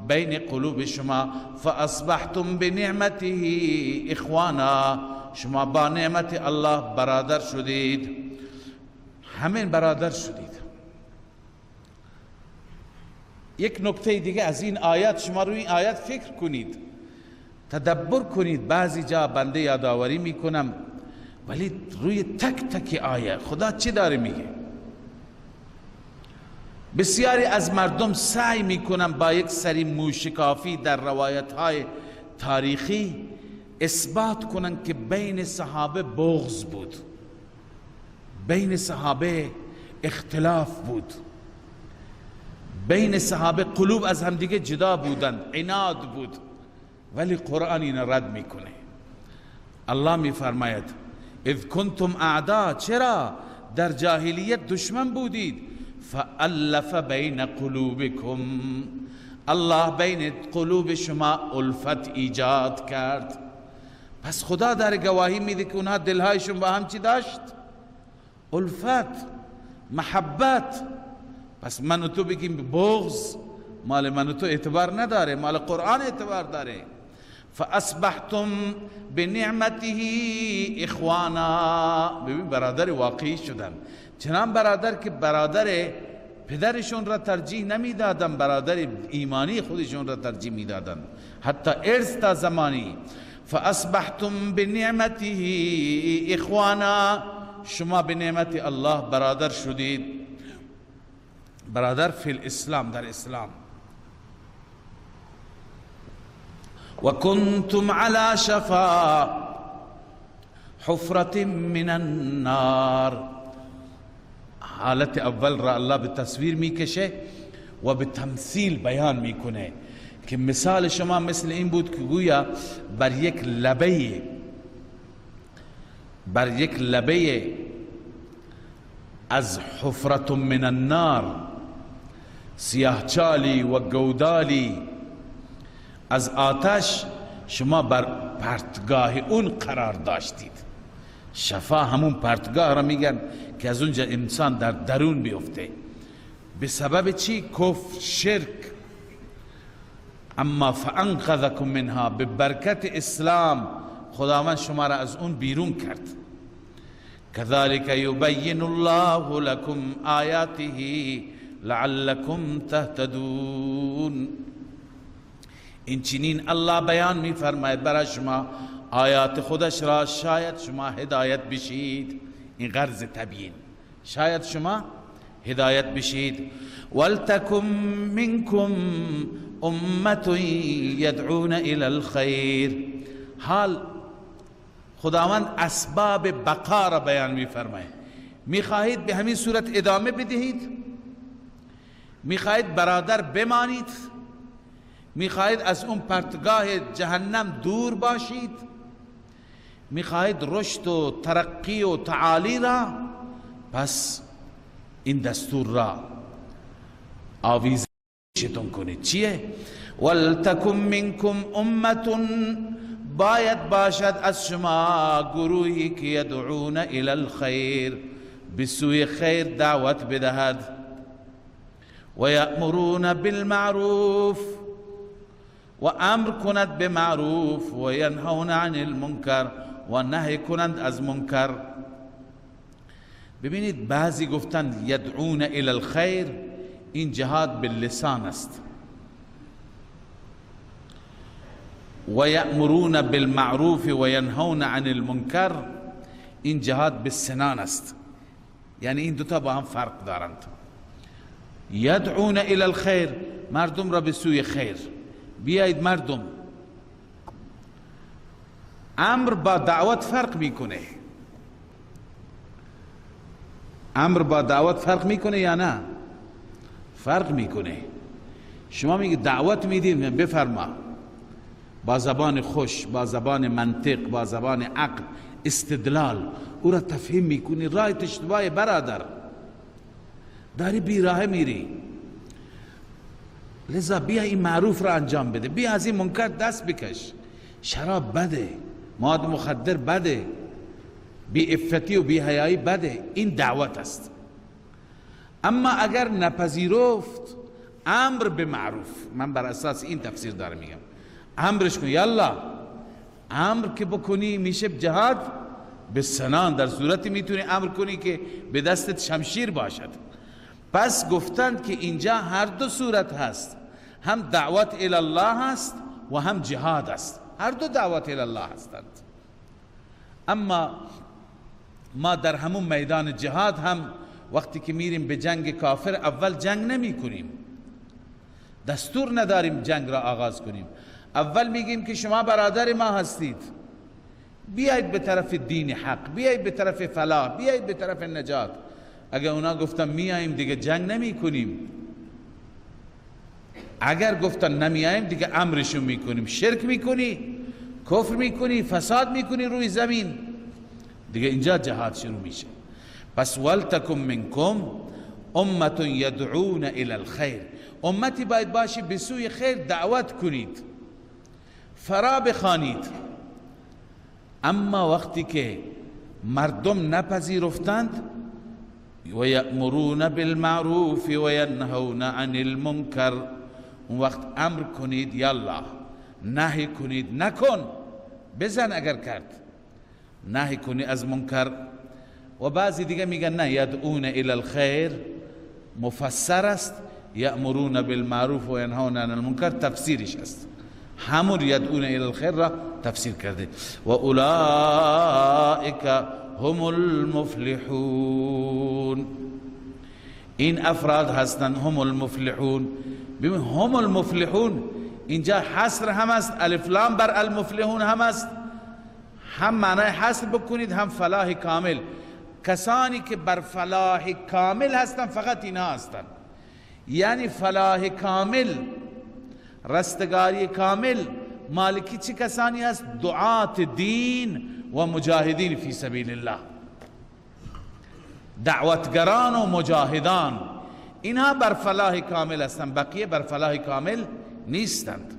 بین قلوب شما. فاصبحتم بنعمته اخوانا. شما با نعمت الله برادر شدید، همین برادر شدید. یک نکته دیگه از این آیات، شما روی این آیات فکر کنید، تدبر کنید. بعضی جا بنده یادآوری میکنم ولی روی تک آیه خدا چی داره میگه. بسیاری از مردم سعی میکنن با یک سری موشکافی در روایت های تاریخی اثبات کنن که بین صحابه بغض بود، بین صحابه اختلاف بود، بین صحابه قلوب از همدیگه جدا بودند، عناد بود. ولی قرآن این رد میکنه. الله میفرماید اذ کنتم اعدا. چرا؟ در جاهلیت دشمن بودید. فالف بین قلوبکم. الله بین قلوب شما الفت ایجاد کرد. پس خدا در گواهی میده که اونها دلهایشون با هم چی داشت؟ الفت، محبت. پس من و تو بگیم بغض، مال من و تو اعتبار نداره، مال قرآن اعتبار داره. فاصبحتم بنعمته اخوانا. ببین برادر واقعی شدن. چنان برادر که برادر پدرشون را ترجیح نمیدادن، برادر ایمانی خودشون را ترجیح میدادن، حتی ارث تا زمانی. فاصبحتم بنعمته اخوانا. شما به نعمت الله برادر شدید. برادر فی الاسلام، در اسلام. و کنتم علی شفا حفرة من النار. حالت اول را الله به تصویر میکشه و به تمثیل بیان میکنه که مثال شما مثل این بود که گویا بر یک لبه از حفرة من النار، سیاهچالی و گودالی از آتش، شما بر پرتگاه اون قرار داشتید. شفا همون پرتگاه را میگن که از اونجا انسان در درون بیفته. به سبب چی؟ کفر، شرک. اما فانقذکم منها، به برکت اسلام خداوند شما را از اون بیرون کرد. كذلك يبين الله لكم آیاته لعلكم تهتدون. این چنین الله بیان می فرماید برای شما آیات خودش را شاید شما هدایت بشید. این غرض تبیین، شاید شما هدایت بشید. ولتکن منکم امة یدعون الى الخیر. حال خداوند اسباب بقا را بیان می فرماید. می خواهید به همین صورت ادامه بدهید؟ می خواهید برادر بمانید؟ می خواهید از اون پرتگاه جهنم دور باشید؟ می خواهید رشد و ترقی و تعالی را؟ پس این دستور را آویزشتون کنید. چیه؟ ولتکن منکم امة، باید باشد از شما گروهی که یدعون الی الخیر، به سوی خیر دعوت بدهد. و یأمرون بالمعروف، و امر کند به معروف. و ینهون عن المنکر، و نهی کنند از منکر. ببینید بعضی گفتند یدعون الی الخیر، این جهاد باللسان است. و یأمرون بالمعروف و ینهون عن المنکر، این جهاد بالسنان است. یعنی این دوتا با هم فرق دارند. یدعون الی الخیر، مردم را به سوی خیر، بیایید مردم. امر با دعوت فرق میکنه. امر با دعوت فرق میکنه یا نه؟ فرق میکنه. شما میگید دعوت میدید، بفرما، با زبان خوش، با زبان منطق، با زبان عقل، استدلال او را تفهیم میکنی. راه اشتباه برادر، داری بی راه میری. لذا بیا این معروف را انجام بده، بیا از این منکر دست بکش. شراب بده، مواد مخدر بده، بی افتی و بی حیایی بده. این دعوت است. اما اگر نپذیرفت، امر به معروف، من بر اساس این تفسیر دارم میگم، امرش کن، یالا امر که بکنی میشه جهاد به سنان. در صورتی میتونی امر کنی که به دستت شمشیر باشد. پس گفتند که اینجا هر دو صورت هست، هم دعوت الی الله هست و هم جهاد است. هر دو دعوت الی الله هستند. اما ما در همون میدان جهاد هم وقتی که میریم به جنگ کافر، اول جنگ نمی کنیم، دستور نداریم جنگ را آغاز کنیم. اول میگیم که شما برادر ما هستید، بیایید به طرف دین حق، بیایید به طرف فلاح، بیایید به طرف نجات. اگر اونا گفتن میاییم، دیگه جنگ نمی کنیم. اگر گفتن نمیاییم، دیگه امرشون میکنیم. شرک میکنی، کفر میکنی، فساد میکنی روی زمین، دیگه اینجا جهاد شروع میشه. پس ولتکم منکم امة یدعون الی الخیر، امتی باید باشی به سوی خیر دعوت کنید، فرا بخوانید. اما وقتی که مردم نپذیرفتند، و یأمرون بالمعروف و ینهون عن المنکر، اون وقت امر کنید یالله، نهی کنید نکن، بزن اگر کرد، نهی کنی از منکر. و بعضی دیگه میگن نه، یدعون الی الخیر مفسر است، یأمرون بالمعروف و ینهون عن المنکر تفسیرش است. همون یدعون الی الخیر را تفسیر کرده. و اولئک هم المفلحون، این افراد هستند هم المفلحون. ببین هم المفلحون اینجا حصر هم است، الف لام بر المفلحون هم است، هم معنای حصر بکنید هم فلاح کامل. کسانی که بر فلاح کامل هستن فقط اینها هستن، یعنی فلاح کامل، رستگاری کامل مالکی چه کسانی هست؟ دعات دین و مجاهدین فی سبیل الله، دعوتگران و مجاهدان، اینها بر فلاح کامل هستند، بقیه بر فلاح کامل نیستند.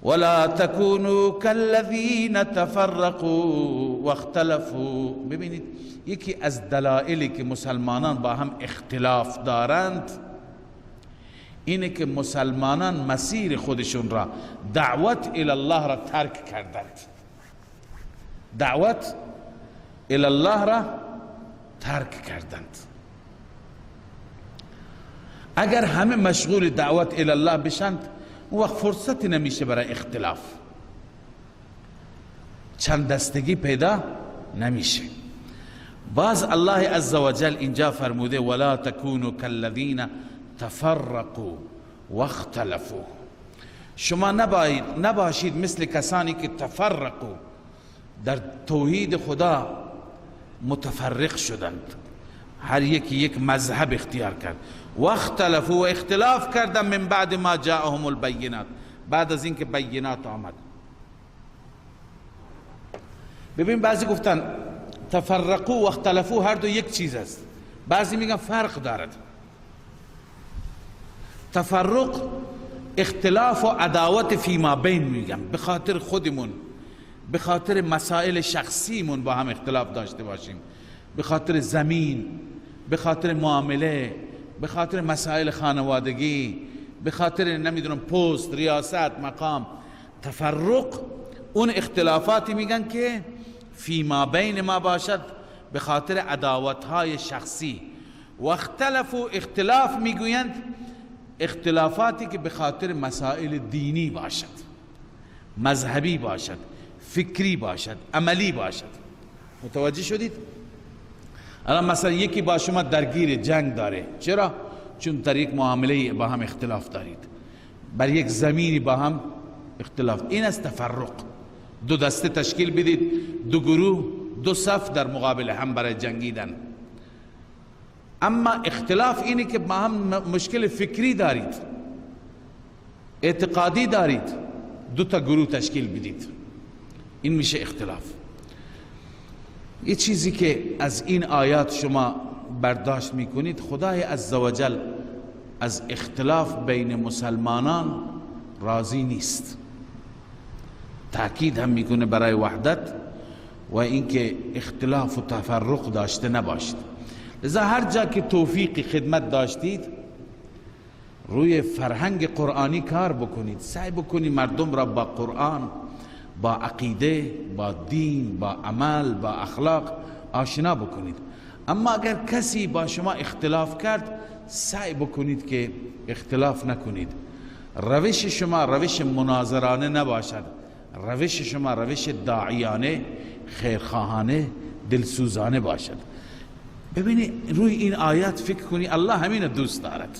ولا تكونوا كالذين تفرقوا واختلفوا. ببینید یکی از دلایلی که مسلمانان با هم اختلاف دارند اینه که مسلمانان مسیر خودشون را، دعوت الی الله را ترک کردند، دعوت الی الله را ترک کردند. اگر همه مشغول دعوت الی الله بشند اون وقت فرصتی نمیشه برای اختلاف، چند دستگی پیدا نمیشه. باز الله عزوجل اینجا فرموده ولا تکونوا کالذین تفرقوا واختلفوا. شما نباشید مثل کسانی که تفرقوا، در توحید خدا متفرق شدند، هر یکی یک مذهب اختیار کرد. واختلفوا، و اختلاف کردند من بعد ما جاءهم البینات، بعد از اینکه بینات آمد. ببین بعضی گفتن تفرقوا و اختلفوا هر دو یک چیز است، بعضی میگن فرق دارد. تفرق اختلاف و عداوت فیما بین میگن، به خاطر خودمون، به خاطر مسائل شخصیمون با هم اختلاف داشته باشیم، به خاطر زمین، به خاطر معامله، به خاطر مسائل خانوادگی، به خاطر نمیدونم پست، ریاست، مقام. تفرق اون اختلافاتی میگن که فیما بین ما باشد، به خاطر عداوتهای شخصی. و اختلفوا، اختلاف میگویند اختلافاتی که به خاطر مسائل دینی باشد، مذهبی باشد، فکری باشد، عملی باشد. متوجه شدید؟ الان مثلا یکی با شما درگیر جنگ داره، چرا؟ چون در یک معامله با هم اختلاف دارید، بر یک زمینی با هم اختلاف. این است تفرق. دو دسته تشکیل بدید، دو گروه، دو صف در مقابل هم برای جنگیدن. اما اختلاف اینه که با هم مشکل فکری دارید، اعتقادی دارید، دو تا گروه تشکیل بدید، این میشه اختلاف. یه چیزی که از این آیات شما برداشت میکنید، خدای عزوجل از اختلاف بین مسلمانان راضی نیست، تأکید هم میکنه برای وحدت و اینکه اختلاف و تفرق داشته نباشید. لذا هر جا که توفیق خدمت داشتید روی فرهنگ قرآنی کار بکنید، سعی بکنید مردم را با قرآن، با عقیده، با دین، با عمل، با اخلاق آشنا بکنید. اما اگر کسی با شما اختلاف کرد سعی بکنید که اختلاف نکنید. روش شما روش مناظرانه نباشد، روش شما روش داعیانه، خیرخواهانه، دلسوزانه باشد. ببینید روی این آیات فکر کنی، الله همین دوست دارد.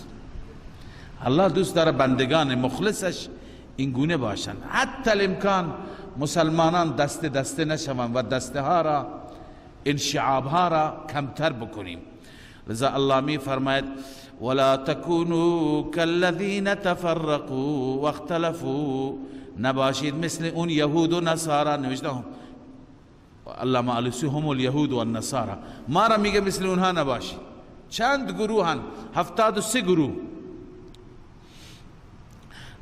الله دوست دارد بندگان مخلصش این گونه باشند. حتی الامکان مسلمانان دست دسته نشوند و دسته ها را، انشعاب ها را کمتر بکنیم. لذا الله می فرماید ولا تکونوا کالذین تفرقوا واختلفوا، نباشید مثل اون یهود و نصارا. نوشته هم الله معلوسی هم الیهود و النصارا، ما را میگه مثل اونها نباشید. چند گروهن؟ 73 گروه.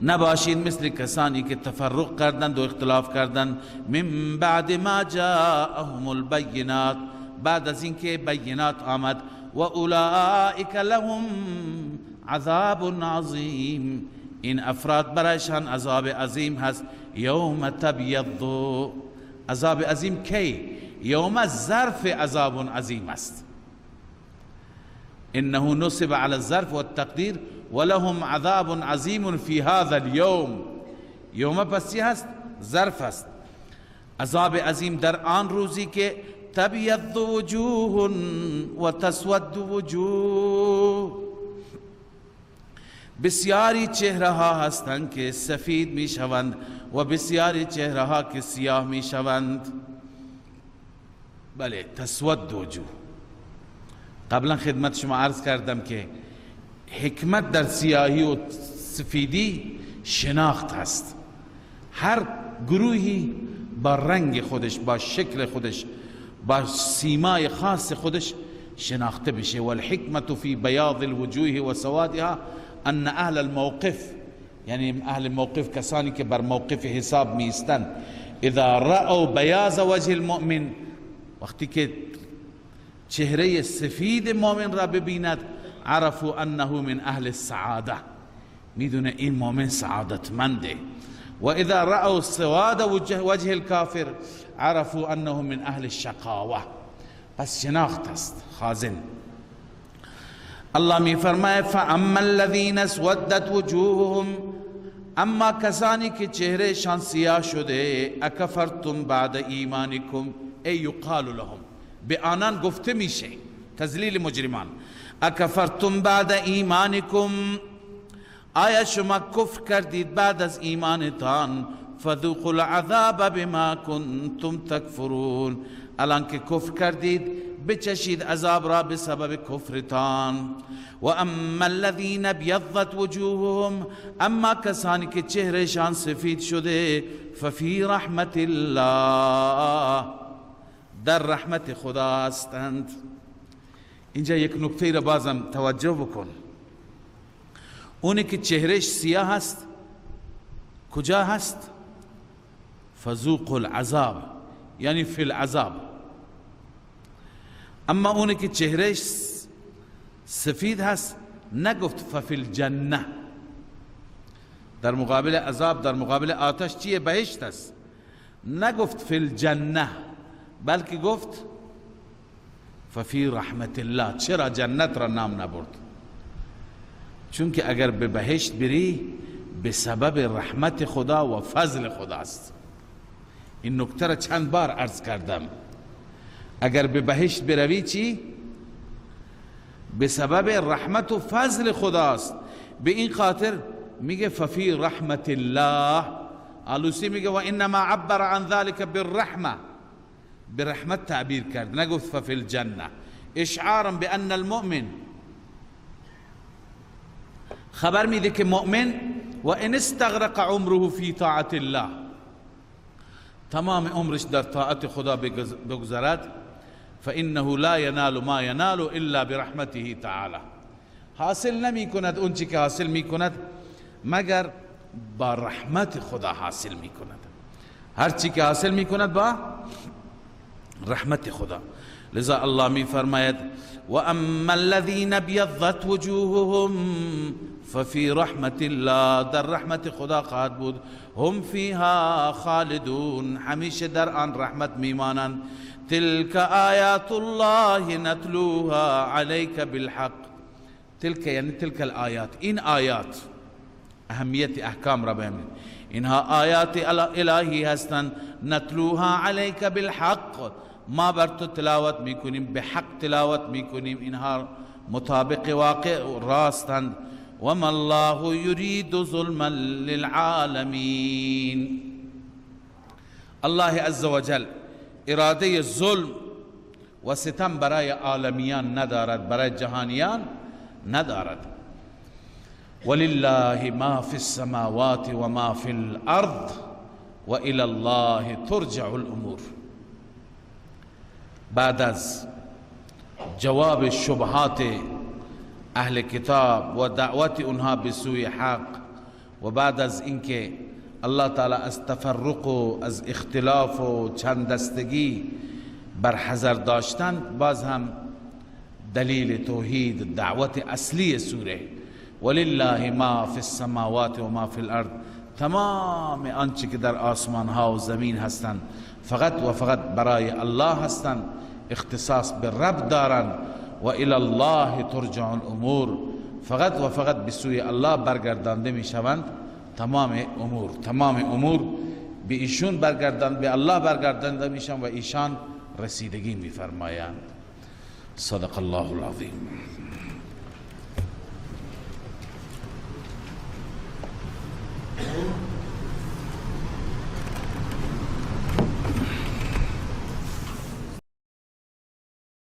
نباشید مثل کسانی که تفرق کردند و اختلاف کردند. من بعد ما جاءهم البینات، بعد از اینکه بینات آمد. و اولئک لهم عذاب عظیم، این افراد برایشان عذاب عظیم هست. یوم تبیض، عذاب عظیم کی؟ یوم ظرف عذاب عظیم است. انه نصب على الظرف والتقدیر ولهم عذاب عظیم فی هذا اليوم. یوم پس هست ظرف است. عذاب عظیم در آن روزی که تبیض وجوه و تسود وجوه، بسیاری چهره ها هستند که سفید می شوند و بسیاری چهره ها که سیاه می شوند. بله، تسود وجوه. قبلا خدمت شما عرض کردم که حکمت در سیاهی و سفیدی شناخت هست. هر گروهی با رنگ خودش، با شکل خودش، با سیمای خاص خودش شناخته بشه. والحکمت فی بیاض الوجوه و سوادها ان اهل الموقف، یعنی اهل موقف کسانی که بر موقف حساب میستند، اذا رأوا بیاض وجه المؤمن، وقتی که چهره سفید مؤمن را ببیند، عرفوا انه من اهل السعاده، میدونه این مؤمن سعادتمنده. و اذا رأوا سواد وجه الكافر عرفوا انه من اهل الشقاوه. پس شناخت است خازن. الله می فرماید فاما الذين اسودت وجوههم، اما کسانی که چهره شان سیاه شده، اکفرتم بعد ایمانکم، ای یقال لهم، به آنان گفته میشه، تذلیل مجرمان، اکفرتم بعد ایمانکم، آیا شما کفر کردید بعد از ایمانتان، فذوقوا العذاب بما کنتم تکفرون، الان که کفر کردید بچشید عذاب را به سبب کفرتان. و اما الذین ابیضت وجوههم، اما کسانی که چهرهشان سفید شده، ففی رحمت الله، در رحمت خدا هستند. اینجا یک نکته را بازم توجه بکن. اونی که چهرهش سیاه هست کجا هست؟ فذوقوا العذاب، یعنی فی العذاب. اما اونی که چهرهش سفید هست نگفت ففی الجنه، در مقابل عذاب، در مقابل آتش چیه؟ بهشت است. نگفت فی الجنه، بلکه گفت ففی رحمت الله. چرا جنت را نام نبرد؟ چون که اگر به بهشت بری به سبب رحمت خدا و فضل خداست. این نکته را چند بار عرض کردم. اگر به بهشت بروی چی؟ به سبب رحمت و فضل خداست. به این خاطر میگه ففی رحمت الله. آلوسی میگه و انما عبر عن ذلك بالرحمه، به رحمت تعبیر کرد، نگفت ففی الجنه، اشعارا بان المؤمن، خبر میده که مؤمن و ان استغرق عمره فی طاعت الله، تمام عمرش در طاعت خدا بگذرد، فانه لا ینال ما ینال الا برحمته تعالی، حاصل نمی کند اون چی که حاصل می کند مگر با رحمت خدا حاصل می کند. هر چی که حاصل می کند با رحمت خدا. لذا الله می فرماید و اما الذین ابیضت وجوههم ففی رحمت الله، در رحمت خدا خواهد بود، هم فیها خالدون، همیشه در آن رحمت میمانند. تلک آیات الله نتلوها علیک بالحق، تلک یعنی تلک الآیات، این آیات اهمیت احکام را بهم، اینها آیات الهی هستند، نتلوها علیک بالحق، ما بر تو تلاوت میکنیم، به حق تلاوت میکنیم، اینها مطابق واقع راستند. وما الله يريد ظلما للعالمين، الله عز وجل اراده ظلم و ستم برای عالمیان ندارد، برای جهانیان ندارد. ولله ما في السماوات وما في الارض والى الله ترجع الامور. بعد از جواب شبهات اهل کتاب و دعوت اونها به سوی حق، و بعد از اینکه الله تعالی از تفرق و از اختلاف و چند دستگی بر حذر داشتند، باز هم دلیل توحید، دعوت اصلی سوره ولله ما فی السماوات و ما فی الارض، تمام آنچه که در آسمان ها و زمین هستند فقط و فقط برای الله هستند، اختصاص به رب دارند. و الی الله ترجع الامور، فقط و فقط به سوی الله برگردانده می شوند تمام امور به ایشون برگردان، به الله برگردانده می شوند و ایشان رسیدگی می فرمایند. صدق الله العظیم.